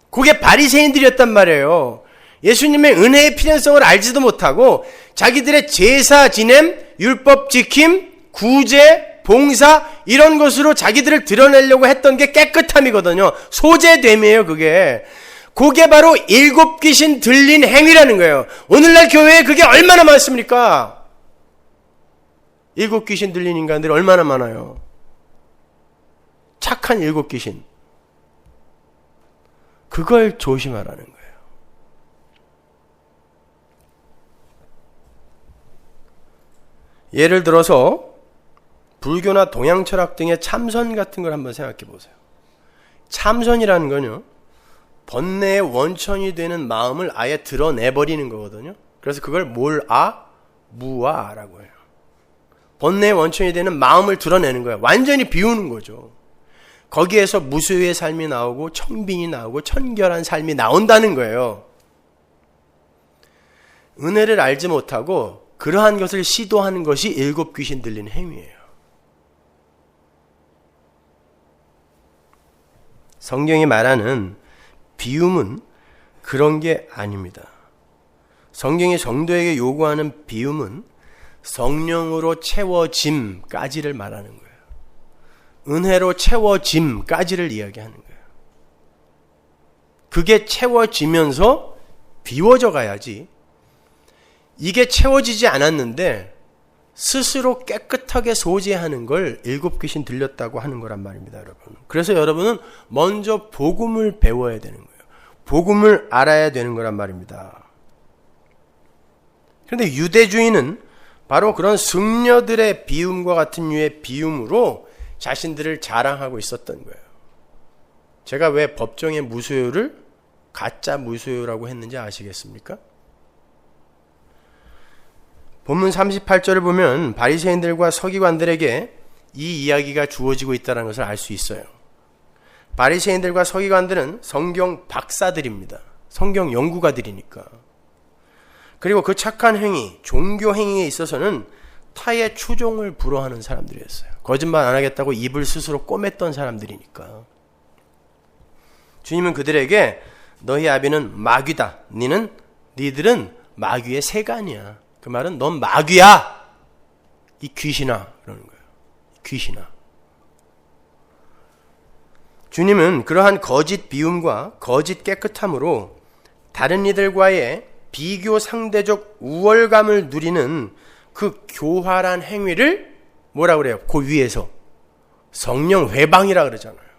그게 바리새인들이었단 말이에요. 예수님의 은혜의 필연성을 알지도 못하고 자기들의 제사 지냄, 율법 지킴, 구제, 봉사 이런 것으로 자기들을 드러내려고 했던 게 깨끗함이거든요. 소재됨이에요. 그게 바로 7 귀신 들린 행위라는 거예요. 오늘날 교회에 그게 얼마나 많습니까? 7 귀신 들린 인간들이 얼마나 많아요. 착한 7 귀신. 그걸 조심하라는 거예요. 예를 들어서 불교나 동양 철학 등의 참선 같은 걸 한번 생각해 보세요. 참선이라는 건요, 번뇌의 원천이 되는 마음을 아예 드러내버리는 거거든요. 그래서 그걸 무아라고 해요. 번뇌의 원천이 되는 마음을 드러내는 거예요. 완전히 비우는 거죠. 거기에서 무소유의 삶이 나오고 청빈이 나오고 청결한 삶이 나온다는 거예요. 은혜를 알지 못하고 그러한 것을 시도하는 것이 일곱 귀신 들린 행위예요. 성경이 말하는 비움은 그런 게 아닙니다. 성경이 성도에게 요구하는 비움은 성령으로 채워짐까지를 말하는 거예요. 은혜로 채워짐까지를 이야기하는 거예요. 그게 채워지면서 비워져 가야지. 이게 채워지지 않았는데 스스로 깨끗하게 소재하는 걸 일곱 귀신 들렸다고 하는 거란 말입니다, 여러분. 그래서 여러분은 먼저 복음을 배워야 되는 거예요. 복음을 알아야 되는 거란 말입니다. 그런데 유대주의는 바로 그런 승려들의 비움과 같은 류의 비움으로 자신들을 자랑하고 있었던 거예요. 제가 왜 법정의 무소유를 가짜 무소유라고 했는지 아시겠습니까? 본문 38절을 보면 바리새인들과 서기관들에게 이 이야기가 주어지고 있다는 것을 알 수 있어요. 바리새인들과 서기관들은 성경 박사들입니다. 성경 연구가들이니까. 그리고 그 착한 행위, 종교 행위에 있어서는 타의 추종을 불허하는 사람들이었어요. 거짓말 안 하겠다고 입을 스스로 꼬맸던 사람들이니까. 주님은 그들에게 너희 아비는 마귀다. 니들은 마귀의 세간이야. 그 말은 넌 마귀야. 이 귀신아. 그러는 거예요. 귀신아. 주님은 그러한 거짓 비움과 거짓 깨끗함으로 다른 이들과의 비교 상대적 우월감을 누리는 그 교활한 행위를 뭐라고 그래요? 그 위에서 성령 회방이라 그러잖아요.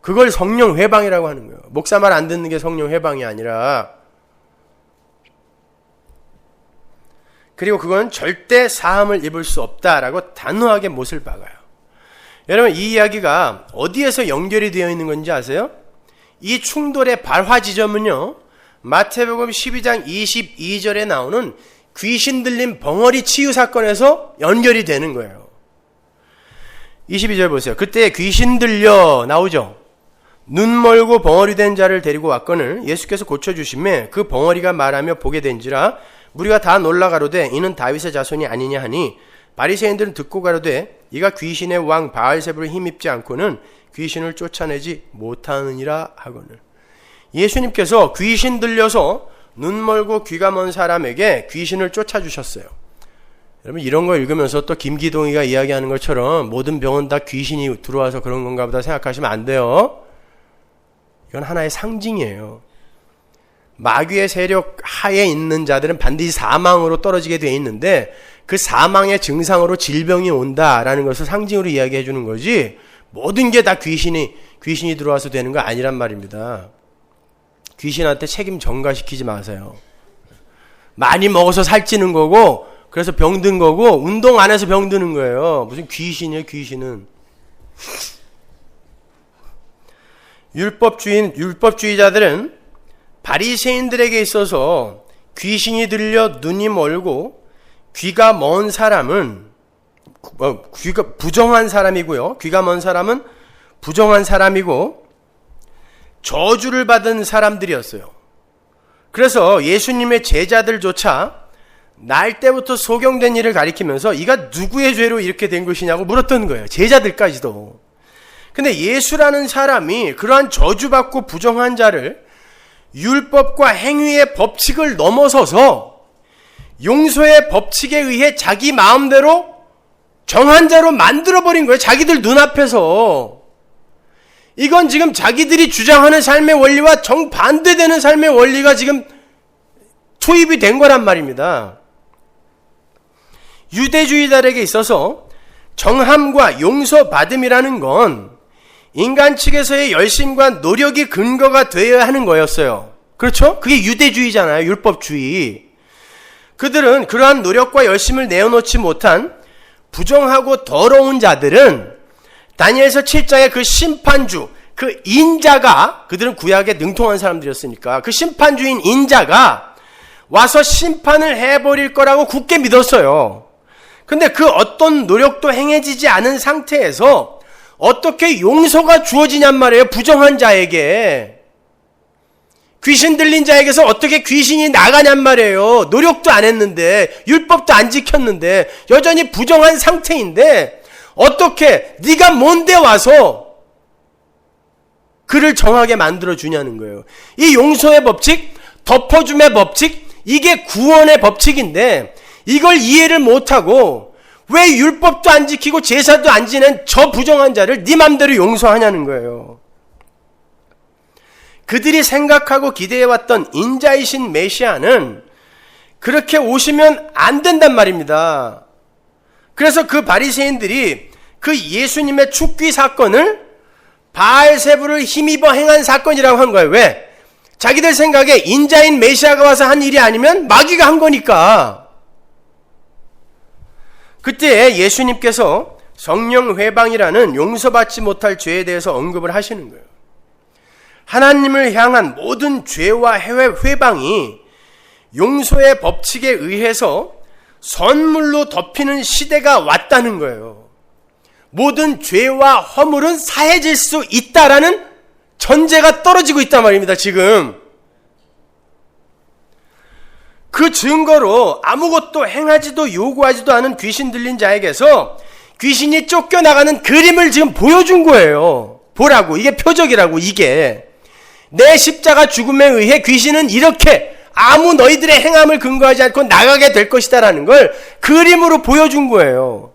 그걸 성령 회방이라고 하는 거예요. 목사 말 안 듣는 게 성령 회방이 아니라. 그리고 그건 절대 사함을 입을 수 없다라고 단호하게 못을 박아요. 여러분, 이 이야기가 어디에서 연결이 되어 있는 건지 아세요? 이 충돌의 발화 지점은요, 마태복음 12장 22절에 나오는 귀신 들린 벙어리 치유 사건에서 연결이 되는 거예요. 22절 보세요. 그때 귀신 들려 나오죠. 눈 멀고 벙어리 된 자를 데리고 왔거늘 예수께서 고쳐주시매 그 벙어리가 말하며 보게 된지라 무리가 다 놀라 가로되 이는 다윗의 자손이 아니냐 하니 바리새인들은 듣고 가로되 이가 귀신의 왕 바알세불을 힘입지 않고는 귀신을 쫓아내지 못하느니라 하거늘. 예수님께서 귀신 들려서 눈 멀고 귀가 먼 사람에게 귀신을 쫓아주셨어요. 여러분, 이런 거 읽으면서 또 김기동이가 이야기하는 것처럼 모든 병은 다 귀신이 들어와서 그런 건가 보다 생각하시면 안 돼요. 이건 하나의 상징이에요. 마귀의 세력 하에 있는 자들은 반드시 사망으로 떨어지게 되어 있는데 그 사망의 증상으로 질병이 온다라는 것을 상징으로 이야기해 주는 거지 모든 게 다 귀신이 들어와서 되는 거 아니란 말입니다. 귀신한테 책임 전가시키지 마세요. 많이 먹어서 살찌는 거고 그래서 병든 거고 운동 안 해서 병드는 거예요. 무슨 귀신이에요, 귀신은. 율법주의자들은 바리새인들에게 있어서 귀신이 들려 눈이 멀고 귀가 먼 사람은 귀가 부정한 사람이고요. 귀가 먼 사람은 부정한 사람이고 저주를 받은 사람들이었어요. 그래서 예수님의 제자들조차 날 때부터 소경된 일을 가리키면서 이가 누구의 죄로 이렇게 된 것이냐고 물었던 거예요. 제자들까지도. 근데 예수라는 사람이 그러한 저주받고 부정한 자를 율법과 행위의 법칙을 넘어서서 용서의 법칙에 의해 자기 마음대로 정한 자로 만들어버린 거예요. 자기들 눈앞에서. 이건 지금 자기들이 주장하는 삶의 원리와 정반대되는 삶의 원리가 지금 초입이 된 거란 말입니다. 유대주의자들에게 있어서 정함과 용서받음이라는 건 인간 측에서의 열심과 노력이 근거가 되어야 하는 거였어요. 그렇죠? 그게 유대주의잖아요. 율법주의. 그들은 그러한 노력과 열심을 내어놓지 못한 부정하고 더러운 자들은 다니엘서 7장의 그 심판주, 그 인자가, 그들은 구약에 능통한 사람들이었으니까 그 심판주인 인자가 와서 심판을 해버릴 거라고 굳게 믿었어요. 근데 그 어떤 노력도 행해지지 않은 상태에서 어떻게 용서가 주어지냔 말이에요. 부정한 자에게. 귀신 들린 자에게서 어떻게 귀신이 나가냔 말이에요. 노력도 안 했는데, 율법도 안 지켰는데, 여전히 부정한 상태인데 어떻게 네가 뭔데 와서 그를 정하게 만들어주냐는 거예요. 이 용서의 법칙, 덮어줌의 법칙, 이게 구원의 법칙인데 이걸 이해를 못하고 왜 율법도 안 지키고 제사도 안 지낸 저 부정한 자를 네 맘대로 용서하냐는 거예요. 그들이 생각하고 기대해왔던 인자이신 메시아는 그렇게 오시면 안 된단 말입니다. 그래서 그 바리새인들이 그 예수님의 죽귀 사건을 바알세부를 힘입어 행한 사건이라고 한 거예요. 왜? 자기들 생각에 인자인 메시아가 와서 한 일이 아니면 마귀가 한 거니까. 그때 예수님께서 성령 회방이라는 용서받지 못할 죄에 대해서 언급을 하시는 거예요. 하나님을 향한 모든 죄와 회방이 용서의 법칙에 의해서 선물로 덮이는 시대가 왔다는 거예요. 모든 죄와 허물은 사해질 수 있다라는 전제가 떨어지고 있단 말입니다. 지금 그 증거로 아무것도 행하지도 요구하지도 않은 귀신 들린 자에게서 귀신이 쫓겨나가는 그림을 지금 보여준 거예요. 보라고. 이게 표적이라고. 이게 내 십자가 죽음에 의해 귀신은 이렇게 아무 너희들의 행함을 근거하지 않고 나가게 될 것이다라는 걸 그림으로 보여준 거예요.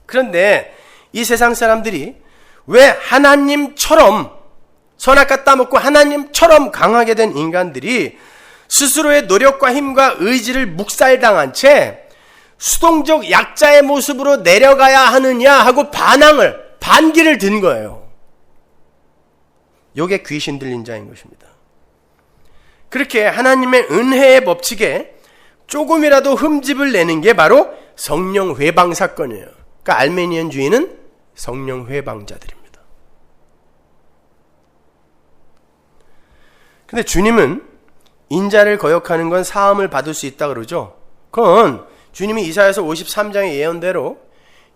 그런데 이 세상 사람들이 왜 하나님처럼 선악과 따먹고 하나님처럼 강하게 된 인간들이 스스로의 노력과 힘과 의지를 묵살당한 채 수동적 약자의 모습으로 내려가야 하느냐 하고 반기를 든 거예요. 요게 귀신 들린 자인 것입니다. 그렇게 하나님의 은혜의 법칙에 조금이라도 흠집을 내는 게 바로 성령 회방 사건이에요. 그러니까 알메니안주의는 성령 회방자들입니다. 근데 주님은 인자를 거역하는 건 사함을 받을 수 있다 그러죠. 그건 주님이 이사야서 53장의 예언대로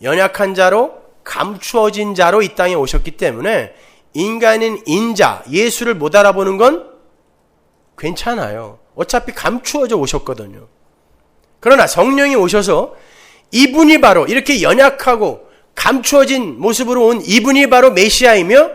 연약한 자로 감추어진 자로 이 땅에 오셨기 때문에 인간인 인자, 예수를 못 알아보는 건 괜찮아요. 어차피 감추어져 오셨거든요. 그러나 성령이 오셔서 이분이 바로 이렇게 연약하고 감추어진 모습으로 온 이분이 바로 메시아이며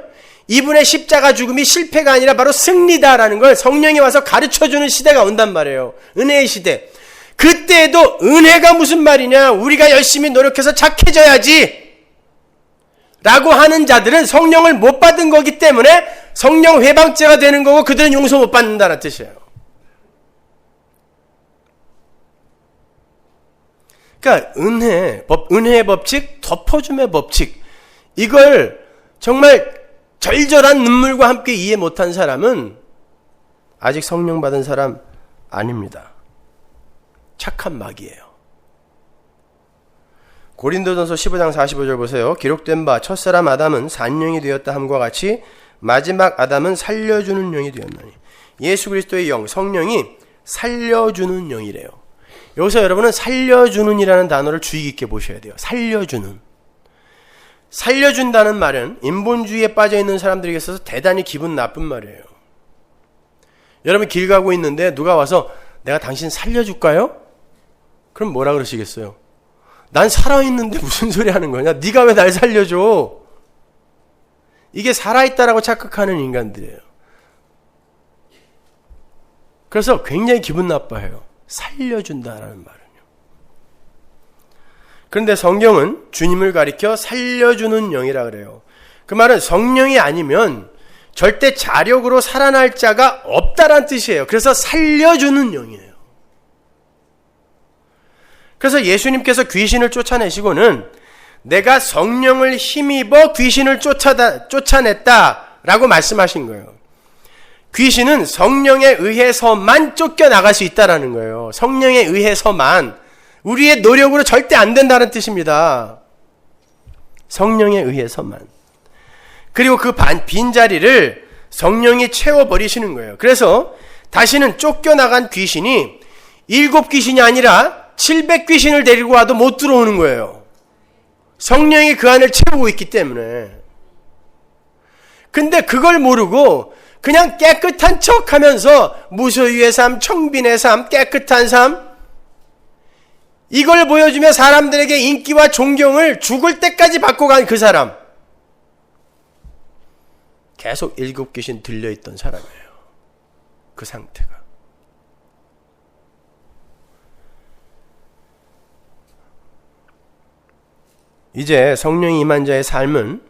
이분의 십자가 죽음이 실패가 아니라 바로 승리다라는 걸 성령이 와서 가르쳐주는 시대가 온단 말이에요. 은혜의 시대. 그때에도 은혜가 무슨 말이냐, 우리가 열심히 노력해서 착해져야지 라고 하는 자들은 성령을 못 받은 거기 때문에 성령 회방죄가 되는 거고 그들은 용서 못 받는다는 뜻이에요. 그러니까 은혜의 법칙, 덮어줌의 법칙, 이걸 정말 절절한 눈물과 함께 이해 못한 사람은 아직 성령 받은 사람 아닙니다. 착한 마귀예요. 고린도전서 15장 45절 보세요. 기록된 바 첫사람 아담은 산령이 되었다 함과 같이 마지막 아담은 살려주는 영이 되었나니. 예수 그리스도의 영, 성령이 살려주는 영이래요. 여기서 여러분은 살려주는 이라는 단어를 주의 깊게 보셔야 돼요. 살려준다는 말은 인본주의에 빠져있는 사람들에게 있어서 대단히 기분 나쁜 말이에요. 여러분 길 가고 있는데 누가 와서 내가 당신 살려줄까요? 그럼 뭐라 그러시겠어요? 난 살아있는데 무슨 소리 하는 거냐? 네가 왜 날 살려줘? 이게 살아있다라고 착각하는 인간들이에요. 그래서 굉장히 기분 나빠해요. 살려준다라는 말은요. 그런데 성경은 주님을 가리켜 살려주는 영이라 그래요. 그 말은 성령이 아니면 절대 자력으로 살아날 자가 없다란 뜻이에요. 그래서 살려주는 영이에요. 그래서 예수님께서 귀신을 쫓아내시고는 내가 성령을 힘입어 귀신을 쫓아냈다라고 말씀하신 거예요. 귀신은 성령에 의해서만 쫓겨나갈 수 있다라는 거예요. 성령에 의해서만. 우리의 노력으로 절대 안 된다는 뜻입니다. 성령에 의해서만. 그리고 그 빈자리를 성령이 채워버리시는 거예요. 그래서 다시는 쫓겨나간 귀신이 7귀신이 아니라 700귀신을 데리고 와도 못 들어오는 거예요. 성령이 그 안을 채우고 있기 때문에. 근데 그걸 모르고 그냥 깨끗한 척 하면서 무소유의 삶, 청빈의 삶, 깨끗한 삶, 이걸 보여주며 사람들에게 인기와 존경을 죽을 때까지 받고 간 그 사람, 계속 7귀신 들려있던 사람이에요. 그 상태가. 이제 성령이 임한 자의 삶은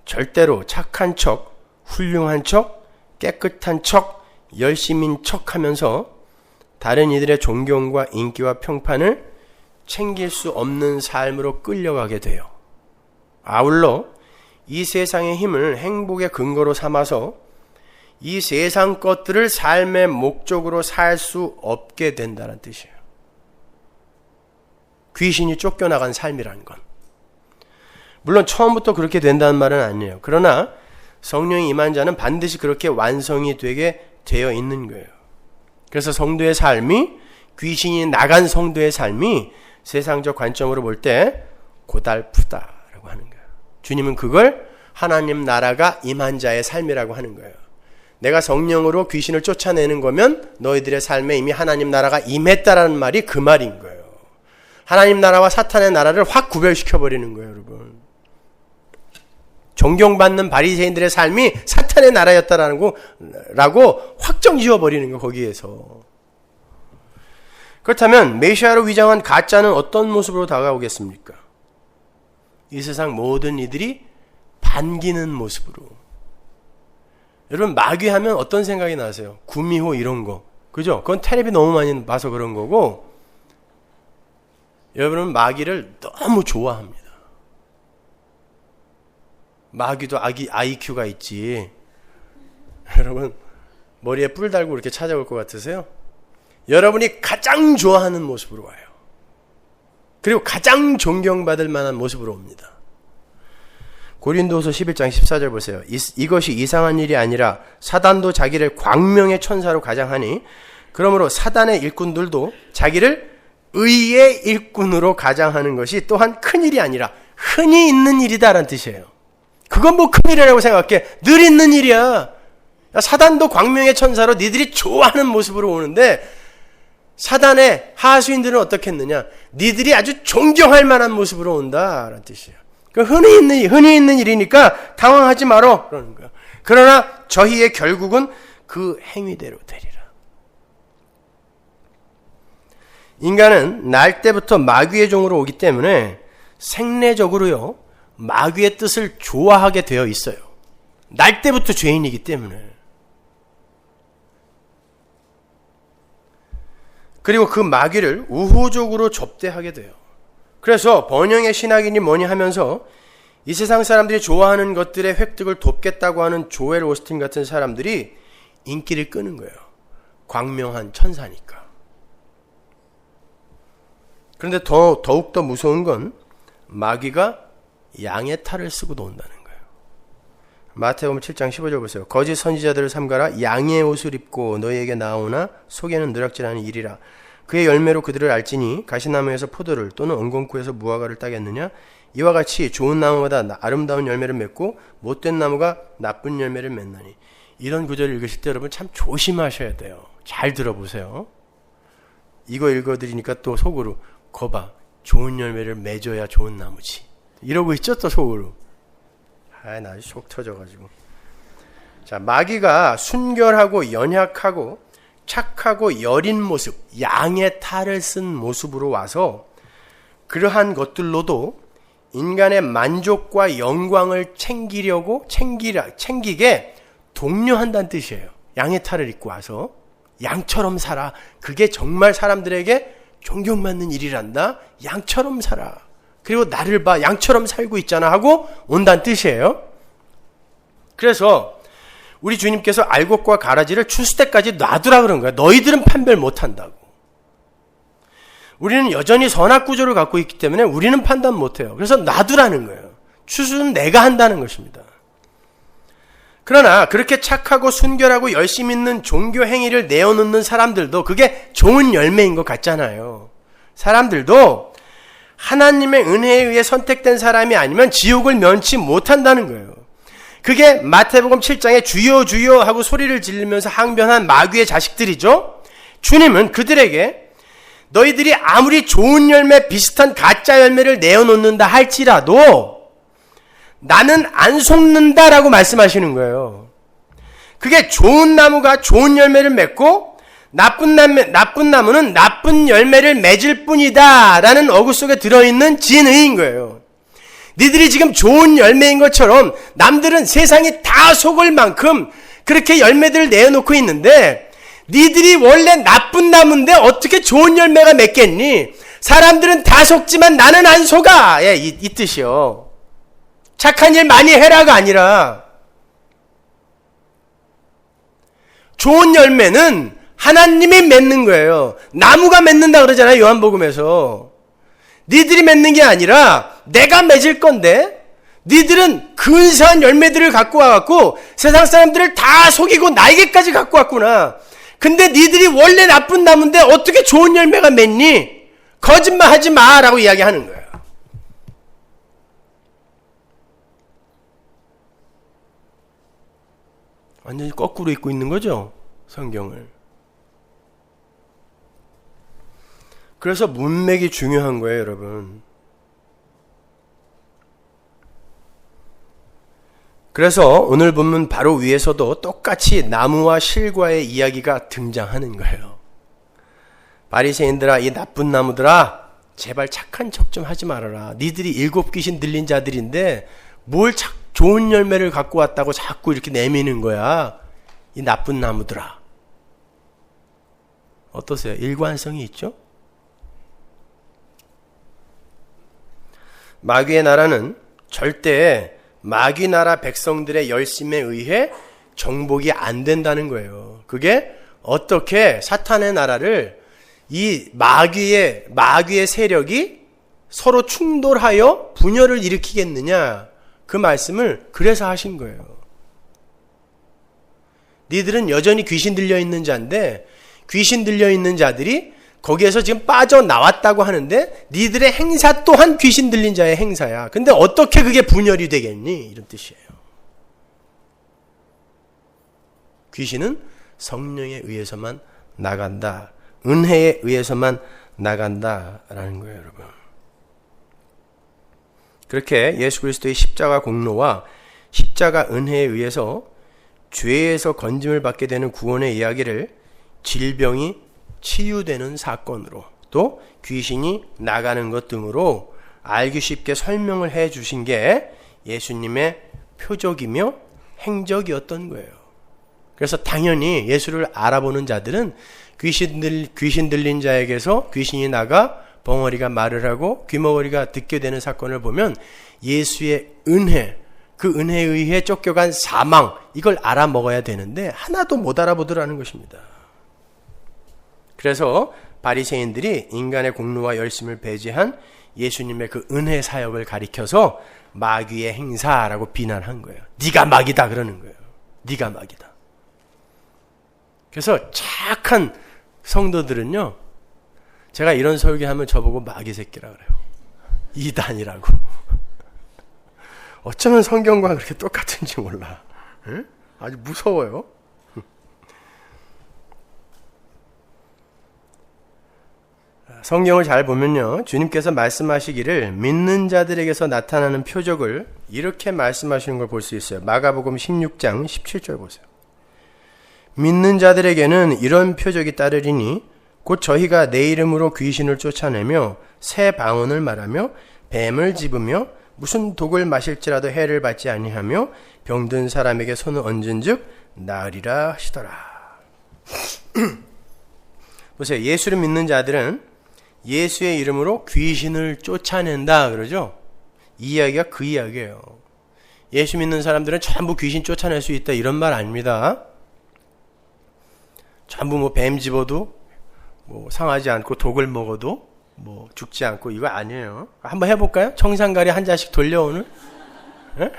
절대로 착한 척, 훌륭한 척, 깨끗한 척, 열심인 척 하면서 다른 이들의 존경과 인기와 평판을 챙길 수 없는 삶으로 끌려가게 돼요. 아울러 이 세상의 힘을 행복의 근거로 삼아서 이 세상 것들을 삶의 목적으로 살 수 없게 된다는 뜻이에요. 귀신이 쫓겨나간 삶이라는 건. 물론 처음부터 그렇게 된다는 말은 아니에요. 그러나 성령이 임한 자는 반드시 그렇게 완성이 되게 되어 있는 거예요. 그래서 성도의 삶이, 귀신이 나간 성도의 삶이 세상적 관점으로 볼 때 고달프다라고 하는 거예요. 주님은 그걸 하나님 나라가 임한 자의 삶이라고 하는 거예요. 내가 성령으로 귀신을 쫓아내는 거면 너희들의 삶에 이미 하나님 나라가 임했다라는 말이 그 말인 거예요. 하나님 나라와 사탄의 나라를 확 구별시켜버리는 거예요, 여러분. 존경받는 바리새인들의 삶이 사탄의 나라였다라고 확정 지어버리는 거예요, 거기에서. 그렇다면 메시아로 위장한 가짜는 어떤 모습으로 다가오겠습니까? 이 세상 모든 이들이 반기는 모습으로. 여러분, 마귀하면 어떤 생각이 나세요? 구미호 이런 거, 그죠? 그건 텔레비 너무 많이 봐서 그런 거고, 여러분은 마귀를 너무 좋아합니다. 마귀도 IQ가 있지. 여러분, 머리에 뿔 달고 이렇게 찾아올 것 같으세요? 여러분이 가장 좋아하는 모습으로 와요. 그리고 가장 존경받을 만한 모습으로 옵니다. 고린도후서 11장 14절 보세요. 이것이 이상한 일이 아니라 사단도 자기를 광명의 천사로 가장하니 그러므로 사단의 일꾼들도 자기를 의의 일꾼으로 가장하는 것이 또한 큰일이 아니라 흔히 있는 일이다라는 뜻이에요. 그건 뭐 큰일이라고 생각해. 늘 있는 일이야. 사단도 광명의 천사로 니들이 좋아하는 모습으로 오는데 사단의 하수인들은 어떻게 했느냐? 니들이 아주 존경할 만한 모습으로 온다라는 뜻이에요. 흔히 있는 일이니까 당황하지 마라 그러는 거예요. 그러나 저희의 결국은 그 행위대로 되리라. 인간은 날 때부터 마귀의 종으로 오기 때문에 생내적으로요, 마귀의 뜻을 좋아하게 되어 있어요. 날 때부터 죄인이기 때문에. 그리고 그 마귀를 우호적으로 접대하게 돼요. 그래서 번영의 신학이니 뭐니 하면서 이 세상 사람들이 좋아하는 것들의 획득을 돕겠다고 하는 조엘 오스틴 같은 사람들이 인기를 끄는 거예요. 광명한 천사니까. 그런데 더욱더 무서운 건 마귀가 양의 탈을 쓰고도 온다는 거예요. 마태복음 7장 15절 보세요. 거짓 선지자들을 삼가라. 양의 옷을 입고 너희에게 나오나 속에는 누락질하는 일이라. 그의 열매로 그들을 알지니 가시나무에서 포도를 또는 엉겅쿠에서 무화과를 따겠느냐. 이와 같이 좋은 나무마다 아름다운 열매를 맺고 못된 나무가 나쁜 열매를 맺나니. 이런 구절을 읽으실 때 여러분 참 조심하셔야 돼요. 잘 들어보세요. 이거 읽어드리니까 또 속으로 거봐, 좋은 열매를 맺어야 좋은 나무지, 이러고 있죠, 또 속으로. 나 아주 속 터져가지고. 자, 마귀가 순결하고 연약하고 착하고 여린 모습, 양의 탈을 쓴 모습으로 와서 그러한 것들로도 인간의 만족과 영광을 챙기게 독려한다는 뜻이에요. 양의 탈을 입고 와서 양처럼 살아. 그게 정말 사람들에게 존경받는 일이란다. 양처럼 살아. 그리고 나를 봐, 양처럼 살고 있잖아 하고 온다는 뜻이에요. 그래서 우리 주님께서 알곡과 가라지를 추수 때까지 놔두라 그런 거야. 너희들은 판별 못한다고. 우리는 여전히 선악구조를 갖고 있기 때문에 우리는 판단 못해요. 그래서 놔두라는 거예요. 추수는 내가 한다는 것입니다. 그러나 그렇게 착하고 순결하고 열심 있는 종교 행위를 내어놓는 사람들도 그게 좋은 열매인 것 같잖아요. 사람들도 하나님의 은혜에 의해 선택된 사람이 아니면 지옥을 면치 못한다는 거예요. 그게 마태복음 7장에 주여 주여 하고 소리를 지르면서 항변한 마귀의 자식들이죠. 주님은 그들에게 너희들이 아무리 좋은 열매 비슷한 가짜 열매를 내어놓는다 할지라도 나는 안 속는다라고 말씀하시는 거예요. 그게 좋은 나무가 좋은 열매를 맺고 나쁜 나무는 나쁜 열매를 맺을 뿐이다 라는 어구 속에 들어있는 진의인 거예요. 니들이 지금 좋은 열매인 것처럼 남들은 세상이 다 속을 만큼 그렇게 열매들을 내어놓고 있는데 니들이 원래 나쁜 나무인데 어떻게 좋은 열매가 맺겠니? 사람들은 다 속지만 나는 안 속아. 예, 이 뜻이요. 착한 일 많이 해라가 아니라 좋은 열매는 하나님이 맺는 거예요. 나무가 맺는다 그러잖아요. 요한복음에서. 니들이 맺는 게 아니라 내가 맺을 건데 니들은 근사한 열매들을 갖고 와갖고 세상 사람들을 다 속이고 나에게까지 갖고 왔구나. 근데 니들이 원래 나쁜 나무인데 어떻게 좋은 열매가 맺니? 거짓말 하지 마 라고 이야기하는 거예요. 완전히 거꾸로 읽고 있는 거죠, 성경을. 그래서 문맥이 중요한 거예요, 여러분. 그래서 오늘 본문 바로 위에서도 똑같이 나무와 실과의 이야기가 등장하는 거예요. 바리새인들아, 이 나쁜 나무들아, 제발 착한 척 좀 하지 말아라. 니들이 7 귀신 들린 자들인데 뭘 좋은 열매를 갖고 왔다고 자꾸 이렇게 내미는 거야. 이 나쁜 나무들아. 어떠세요? 일관성이 있죠? 마귀의 나라는 절대 마귀 나라 백성들의 열심에 의해 정복이 안 된다는 거예요. 그게 어떻게 사탄의 나라를 이 마귀의 세력이 서로 충돌하여 분열을 일으키겠느냐, 그 말씀을 그래서 하신 거예요. 니들은 여전히 귀신 들려있는 자인데 귀신 들려있는 자들이 거기에서 지금 빠져나왔다고 하는데 니들의 행사 또한 귀신 들린 자의 행사야. 근데 어떻게 그게 분열이 되겠니? 이런 뜻이에요. 귀신은 성령에 의해서만 나간다. 은혜에 의해서만 나간다라는 거예요, 여러분. 그렇게 예수 그리스도의 십자가 공로와 십자가 은혜에 의해서 죄에서 건짐을 받게 되는 구원의 이야기를 질병이 치유되는 사건으로 또 귀신이 나가는 것 등으로 알기 쉽게 설명을 해 주신 게 예수님의 표적이며 행적이었던 거예요. 그래서 당연히 예수를 알아보는 자들은 귀신 들린 자에게서 귀신이 나가 벙어리가 말을 하고 귀머거리가 듣게 되는 사건을 보면 예수의 은혜, 그 은혜에 의해 쫓겨간 사망, 이걸 알아먹어야 되는데 하나도 못 알아보더라는 것입니다. 그래서 바리새인들이 인간의 공로와 열심을 배제한 예수님의 그 은혜 사역을 가리켜서 마귀의 행사라고 비난한 거예요. 네가 마귀다 그러는 거예요. 네가 마귀다. 그래서 착한 성도들은요, 제가 이런 설교하면 저보고 마귀 새끼라 그래요. 이단이라고. 어쩌면 성경과 그렇게 똑같은지 몰라. 응? 아주 무서워요. 성경을 잘 보면요, 주님께서 말씀하시기를 믿는 자들에게서 나타나는 표적을 이렇게 말씀하시는 걸 볼 수 있어요. 마가복음 16장 17절 보세요. 믿는 자들에게는 이런 표적이 따르리니 곧 저희가 내 이름으로 귀신을 쫓아내며 새 방언을 말하며 뱀을 집으며 무슨 독을 마실지라도 해를 받지 아니하며 병든 사람에게 손을 얹은즉 나으리라 하시더라. 보세요. 예수를 믿는 자들은 예수의 이름으로 귀신을 쫓아낸다 그러죠. 이 이야기가 그 이야기예요. 예수 믿는 사람들은 전부 귀신 쫓아낼 수 있다 이런 말 아닙니다. 전부 뭐 뱀 집어도 뭐 상하지 않고 독을 먹어도 뭐 죽지 않고 이거 아니에요. 한번 해볼까요? 청산가리 한 잔씩 돌려 오늘? 네?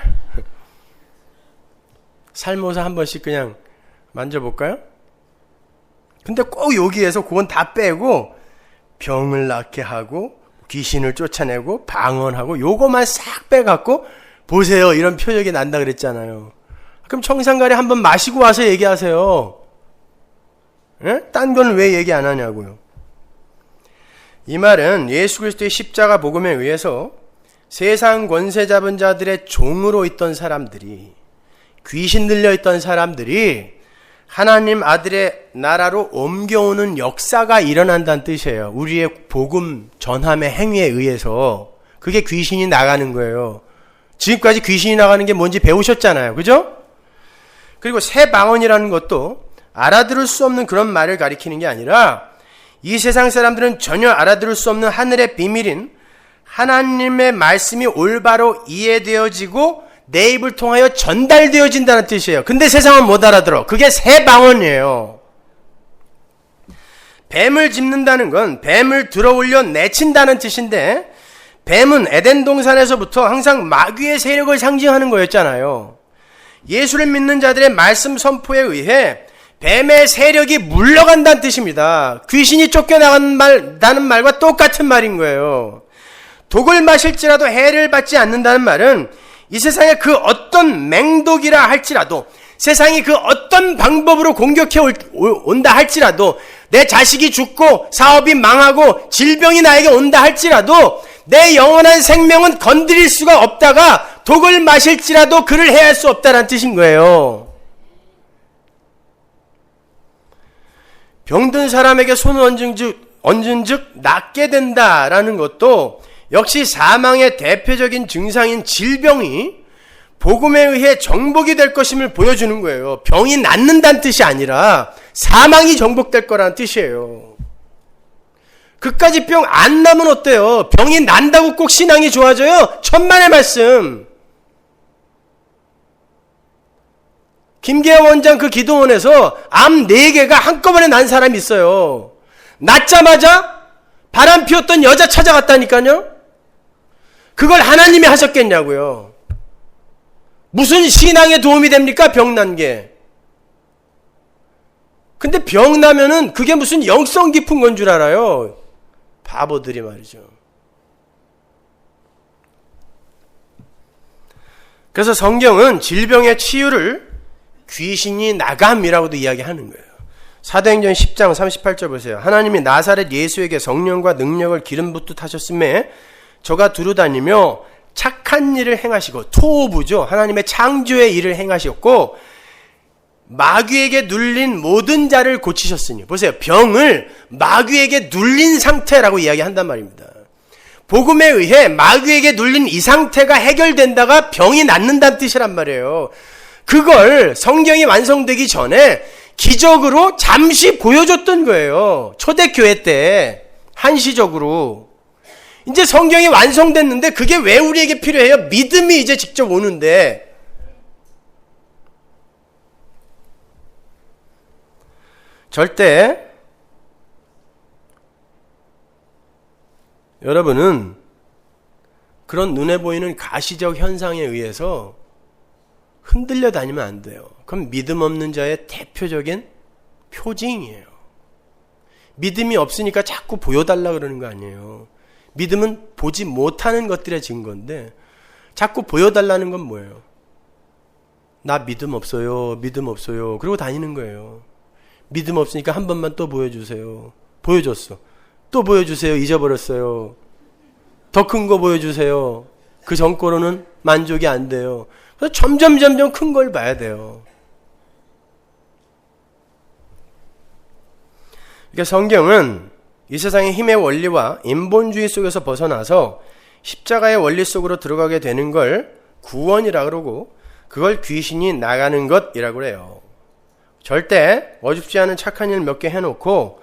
살모사 한 번씩 그냥 만져볼까요? 근데 꼭 여기에서 그건 다 빼고 병을 낫게 하고 귀신을 쫓아내고 방언하고 요거만 싹 빼갖고 보세요 이런 표적이 난다 그랬잖아요. 그럼 청산가리 한번 마시고 와서 얘기하세요. 예? 딴 건 왜 얘기 안 하냐고요. 이 말은 예수 그리스도의 십자가 복음에 의해서 세상 권세 잡은 자들의 종으로 있던 사람들이, 귀신 들려 있던 사람들이 하나님 아들의 나라로 옮겨오는 역사가 일어난다는 뜻이에요. 우리의 복음 전함의 행위에 의해서. 그게 귀신이 나가는 거예요. 지금까지 귀신이 나가는 게 뭔지 배우셨잖아요. 그죠? 그리고 새 방언이라는 것도 알아들을 수 없는 그런 말을 가리키는 게 아니라 이 세상 사람들은 전혀 알아들을 수 없는 하늘의 비밀인 하나님의 말씀이 올바로 이해되어지고 내 입을 통하여 전달되어진다는 뜻이에요. 근데 세상은 못 알아들어. 그게 새 방언이에요. 뱀을 짚는다는 건 뱀을 들어올려 내친다는 뜻인데, 뱀은 에덴 동산에서부터 항상 마귀의 세력을 상징하는 거였잖아요. 예수를 믿는 자들의 말씀 선포에 의해 뱀의 세력이 물러간다는 뜻입니다. 귀신이 쫓겨나간다는 말과 똑같은 말인 거예요. 독을 마실지라도 해를 받지 않는다는 말은 이 세상에 그 어떤 맹독이라 할지라도, 세상이 그 어떤 방법으로 공격해 온다 할지라도, 내 자식이 죽고 사업이 망하고 질병이 나에게 온다 할지라도 내 영원한 생명은 건드릴 수가 없다가 독을 마실지라도 그를 해할 수 없다는 뜻인 거예요. 병든 사람에게 손을 얹은 즉 낫게 된다라는 것도 역시 사망의 대표적인 증상인 질병이 복음에 의해 정복이 될 것임을 보여주는 거예요. 병이 낫는다는 뜻이 아니라 사망이 정복될 거라는 뜻이에요. 그까지 병 안 나면 어때요? 병이 난다고 꼭 신앙이 좋아져요? 천만의 말씀. 김계호 원장 그 기도원에서 암 4개가 한꺼번에 난 사람이 있어요. 낳자마자 바람 피웠던 여자 찾아갔다니까요. 그걸 하나님이 하셨겠냐고요. 무슨 신앙에 도움이 됩니까? 병 난 게. 근데 병 나면은 그게 무슨 영성 깊은 건 줄 알아요. 바보들이 말이죠. 그래서 성경은 질병의 치유를 귀신이 나감이라고도 이야기하는 거예요. 사도행전 10장 38절 보세요. 하나님이 나사렛 예수에게 성령과 능력을 기름 붓듯 하셨음에 저가 두루다니며 착한 일을 행하시고, 토부죠. 하나님의 창조의 일을 행하셨고 마귀에게 눌린 모든 자를 고치셨으니, 보세요. 병을 마귀에게 눌린 상태라고 이야기한단 말입니다. 복음에 의해 마귀에게 눌린 이 상태가 해결된다가 병이 낫는다는 뜻이란 말이에요. 그걸 성경이 완성되기 전에 기적으로 잠시 보여줬던 거예요. 초대교회 때 한시적으로. 이제 성경이 완성됐는데 그게 왜 우리에게 필요해요? 믿음이 이제 직접 오는데. 절대 여러분은 그런 눈에 보이는 가시적 현상에 의해서 흔들려 다니면 안 돼요. 그럼 믿음 없는 자의 대표적인 표징이에요. 믿음이 없으니까 자꾸 보여달라 그러는 거 아니에요. 믿음은 보지 못하는 것들의 증거인데 자꾸 보여달라는 건 뭐예요? 나 믿음 없어요. 믿음 없어요. 그러고 다니는 거예요. 믿음 없으니까 한 번만 또 보여주세요. 보여줬어. 또 보여주세요. 잊어버렸어요. 더 큰 거 보여주세요. 그 전 거로는 만족이 안 돼요. 그래서 점점 큰 걸 봐야 돼요. 그러니까 성경은 이 세상의 힘의 원리와 인본주의 속에서 벗어나서 십자가의 원리 속으로 들어가게 되는 걸 구원이라 그러고, 그걸 귀신이 나가는 것이라고 그래요. 절대 어줍지 않은 착한 일 몇 개 해놓고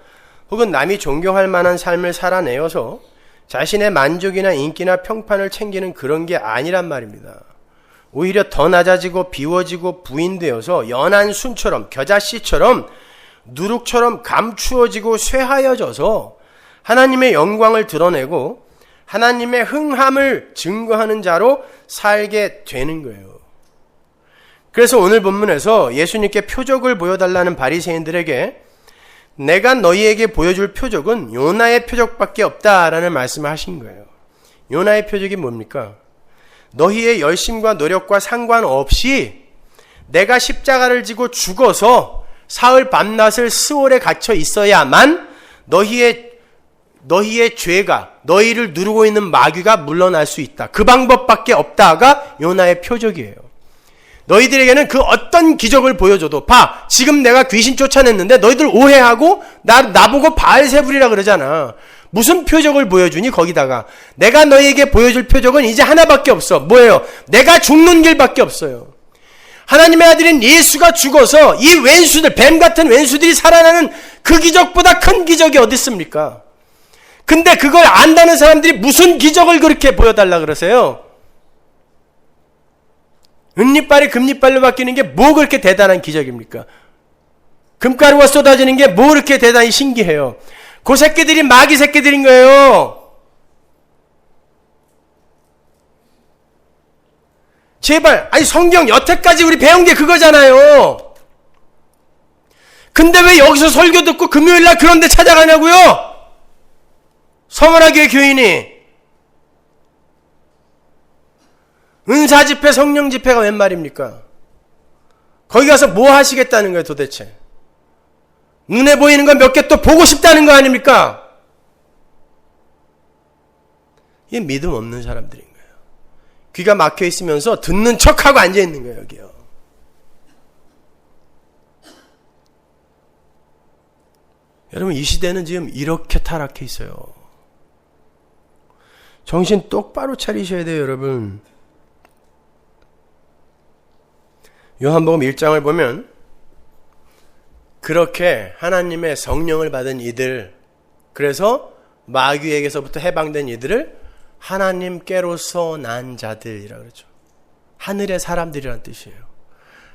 혹은 남이 존경할 만한 삶을 살아내어서 자신의 만족이나 인기나 평판을 챙기는 그런 게 아니란 말입니다. 오히려 더 낮아지고 비워지고 부인되어서 연한 순처럼, 겨자씨처럼, 누룩처럼 감추어지고 쇠하여져서 하나님의 영광을 드러내고 하나님의 흥함을 증거하는 자로 살게 되는 거예요. 그래서 오늘 본문에서 예수님께 표적을 보여달라는 바리새인들에게 내가 너희에게 보여줄 표적은 요나의 표적밖에 없다라는 말씀을 하신 거예요. 요나의 표적이 뭡니까? 너희의 열심과 노력과 상관없이 내가 십자가를 지고 죽어서 사흘 밤낮을 스올에 갇혀 있어야만 너희의 죄가, 너희를 누르고 있는 마귀가 물러날 수 있다. 그 방법밖에 없다가 요나의 표적이에요. 너희들에게는 그 어떤 기적을 보여줘도 봐, 지금 내가 귀신 쫓아냈는데 너희들 오해하고 나보고 바알세불이라 그러잖아. 무슨 표적을 보여주니? 거기다가 내가 너희에게 보여줄 표적은 이제 하나밖에 없어. 뭐예요? 내가 죽는 길밖에 없어요. 하나님의 아들인 예수가 죽어서 이 왼수들, 뱀 같은 왼수들이 살아나는 그 기적보다 큰 기적이 어디 있습니까? 근데 그걸 안다는 사람들이 무슨 기적을 그렇게 보여달라 그러세요? 은리빨이 금리빨로 바뀌는 게 뭐 그렇게 대단한 기적입니까? 금가루가 쏟아지는 게 뭐 그렇게 대단히 신기해요? 그 새끼들이 마귀 새끼들인 거예요. 제발, 아니 성경 여태까지 우리 배운 게 그거잖아요. 근데 왜 여기서 설교 듣고 금요일날 그런 데 찾아가냐고요? 서머나교회 교인이. 은사 집회, 성령 집회가 웬 말입니까? 거기 가서 뭐 하시겠다는 거예요 도대체? 눈에 보이는 거 몇 개 또 보고 싶다는 거 아닙니까? 이게 믿음 없는 사람들인 거예요. 귀가 막혀 있으면서 듣는 척하고 앉아 있는 거예요, 여기요. 여러분, 이 시대는 지금 이렇게 타락해 있어요. 정신 똑바로 차리셔야 돼요, 여러분. 요한복음 1장을 보면 그렇게 하나님의 성령을 받은 이들, 그래서 마귀에게서부터 해방된 이들을 하나님께로서 난 자들이라고 그러죠. 하늘의 사람들이라는 뜻이에요.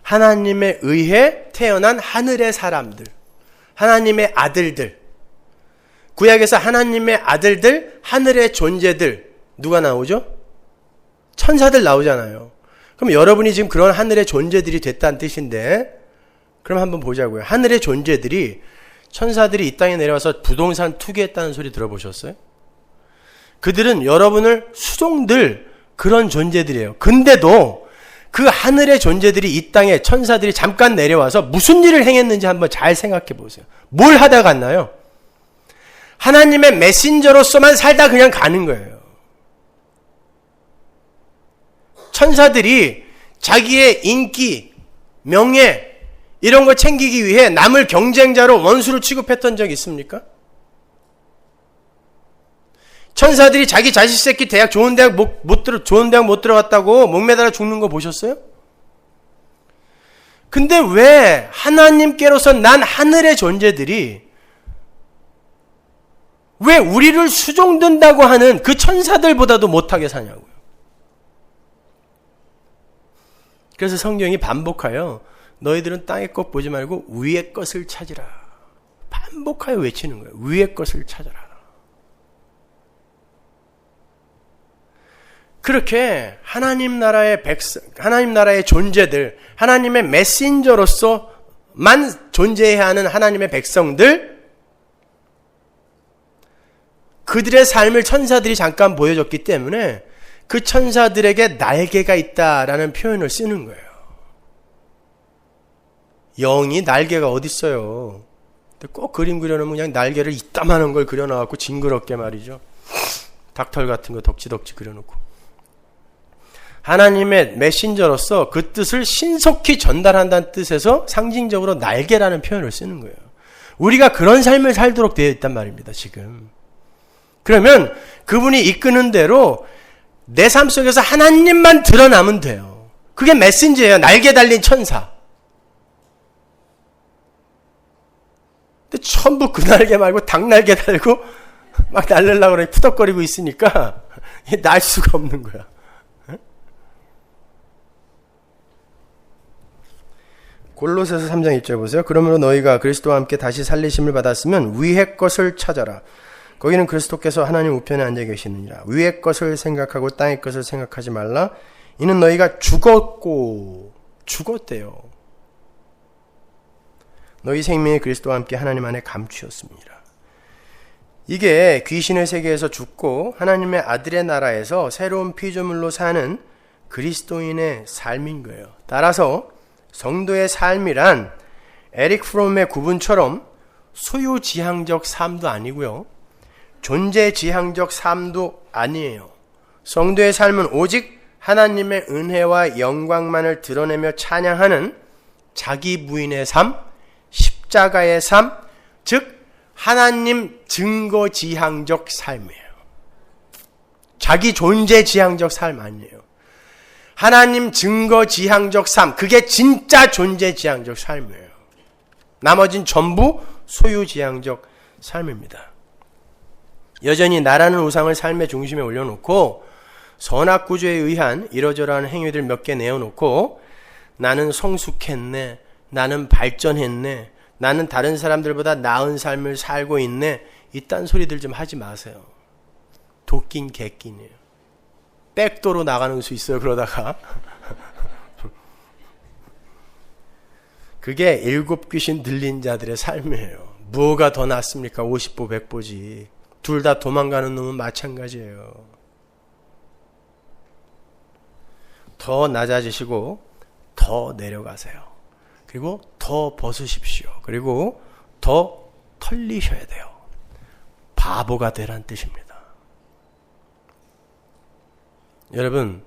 하나님에 의해 태어난 하늘의 사람들, 하나님의 아들들. 구약에서 하나님의 아들들, 하늘의 존재들, 누가 나오죠? 천사들 나오잖아요. 그럼 여러분이 지금 그런 하늘의 존재들이 됐다는 뜻인데, 그럼 한번 보자고요. 하늘의 존재들이, 천사들이 이 땅에 내려와서 부동산 투기했다는 소리 들어보셨어요? 그들은 여러분을 수종들 그런 존재들이에요. 근데도 그 하늘의 존재들이 이 땅에 천사들이 잠깐 내려와서 무슨 일을 행했는지 한번 잘 생각해 보세요. 뭘 하다 갔나요? 하나님의 메신저로서만 살다 그냥 가는 거예요. 천사들이 자기의 인기, 명예 이런 거 챙기기 위해 남을 경쟁자로 원수로 취급했던 적이 있습니까? 천사들이 자기 자식 새끼 좋은 대학 못 들어갔다고 목매달아 죽는 거 보셨어요? 근데 왜 하나님께로서 난 하늘의 존재들이 왜 우리를 수종든다고 하는 그 천사들보다도 못하게 사냐고요. 그래서 성경이 반복하여 너희들은 땅의 것 보지 말고 위의 것을 찾으라. 반복하여 외치는 거예요. 위의 것을 찾아라. 그렇게 하나님 나라의 백성, 하나님 나라의 존재들, 하나님의 메신저로서만 존재해야 하는 하나님의 백성들, 그들의 삶을 천사들이 잠깐 보여줬기 때문에 그 천사들에게 날개가 있다라는 표현을 쓰는 거예요. 영이 날개가 어디 있어요? 꼭 그림 그려놓으면 그냥 날개를 이따만한 걸 그려놔갖고 징그럽게 말이죠. 닭털 같은 거 덕지덕지 그려놓고. 하나님의 메신저로서 그 뜻을 신속히 전달한다는 뜻에서 상징적으로 날개라는 표현을 쓰는 거예요. 우리가 그런 삶을 살도록 되어 있단 말입니다, 지금. 그러면 그분이 이끄는 대로 내 삶 속에서 하나님만 드러나면 돼요. 그게 메신저예요. 날개 달린 천사. 근데 전부 그 날개 말고 닭날개 달고 막 날리려고 그러니 푸덕거리고 있으니까 날 수가 없는 거야. 골로새서 3장 1절 보세요. 그러므로 너희가 그리스도와 함께 다시 살리심을 받았으면 위의 것을 찾아라. 거기는 그리스도께서 하나님 우편에 앉아 계시느니라. 위의 것을 생각하고 땅의 것을 생각하지 말라. 이는 너희가 죽었고 죽었대요. 너희 생명이 그리스도와 함께 하나님 안에 감추었습니다. 이게 귀신의 세계에서 죽고 하나님의 아들의 나라에서 새로운 피조물로 사는 그리스도인의 삶인 거예요. 따라서 성도의 삶이란 에릭 프롬의 구분처럼 소유지향적 삶도 아니고요. 존재지향적 삶도 아니에요. 성도의 삶은 오직 하나님의 은혜와 영광만을 드러내며 찬양하는 자기 부인의 삶, 십자가의 삶, 즉 하나님 증거지향적 삶이에요. 자기 존재지향적 삶 아니에요. 하나님 증거지향적 삶, 그게 진짜 존재지향적 삶이에요. 나머진 전부 소유지향적 삶입니다. 여전히 나라는 우상을 삶의 중심에 올려놓고 선악구조에 의한 이러저러한 행위들 몇 개 내어놓고 나는 성숙했네, 나는 발전했네, 나는 다른 사람들보다 나은 삶을 살고 있네, 이딴 소리들 좀 하지 마세요. 도끼인 개끼네요. 백도로 나가는 수 있어요. 그러다가 그게 7 귀신 들린 자들의 삶이에요. 뭐가 더 낫습니까? 50보 100보지. 둘 다 도망가는 놈은 마찬가지예요. 더 낮아지시고 더 내려가세요. 그리고 더 벗으십시오. 그리고 더 털리셔야 돼요. 바보가 되란 뜻입니다. 여러분,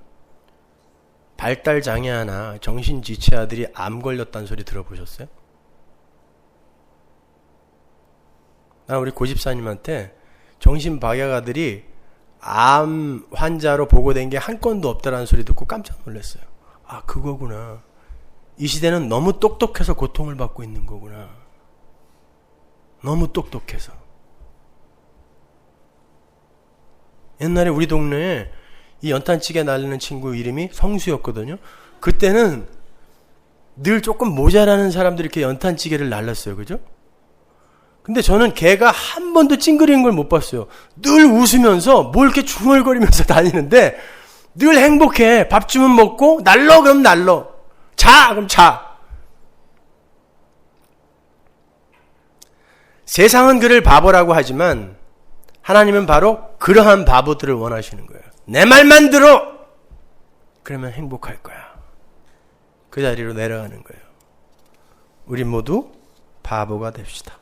발달장애아나 정신지체아들이 암 걸렸다는 소리 들어보셨어요? 나 우리 고집사님한테 정신박약아들이 암 환자로 보고된 게 한 건도 없다라는 소리 듣고 깜짝 놀랐어요. 아, 그거구나. 이 시대는 너무 똑똑해서 고통을 받고 있는 거구나. 너무 똑똑해서. 옛날에 우리 동네에 이 연탄찌개 날리는 친구 이름이 성수였거든요. 그때는 늘 조금 모자라는 사람들이 이렇게 연탄찌개를 날렸어요. 그죠? 근데 저는 걔가 한 번도 찡그리는 걸 못 봤어요. 늘 웃으면서 뭘 이렇게 중얼거리면서 다니는데 늘 행복해. 밥 주면 먹고 날러 그럼 날러. 자 그럼 자. 세상은 그를 바보라고 하지만 하나님은 바로 그러한 바보들을 원하시는 거예요. 내 말만 들어! 그러면 행복할 거야. 그 자리로 내려가는 거예요. 우리 모두 바보가 됩시다.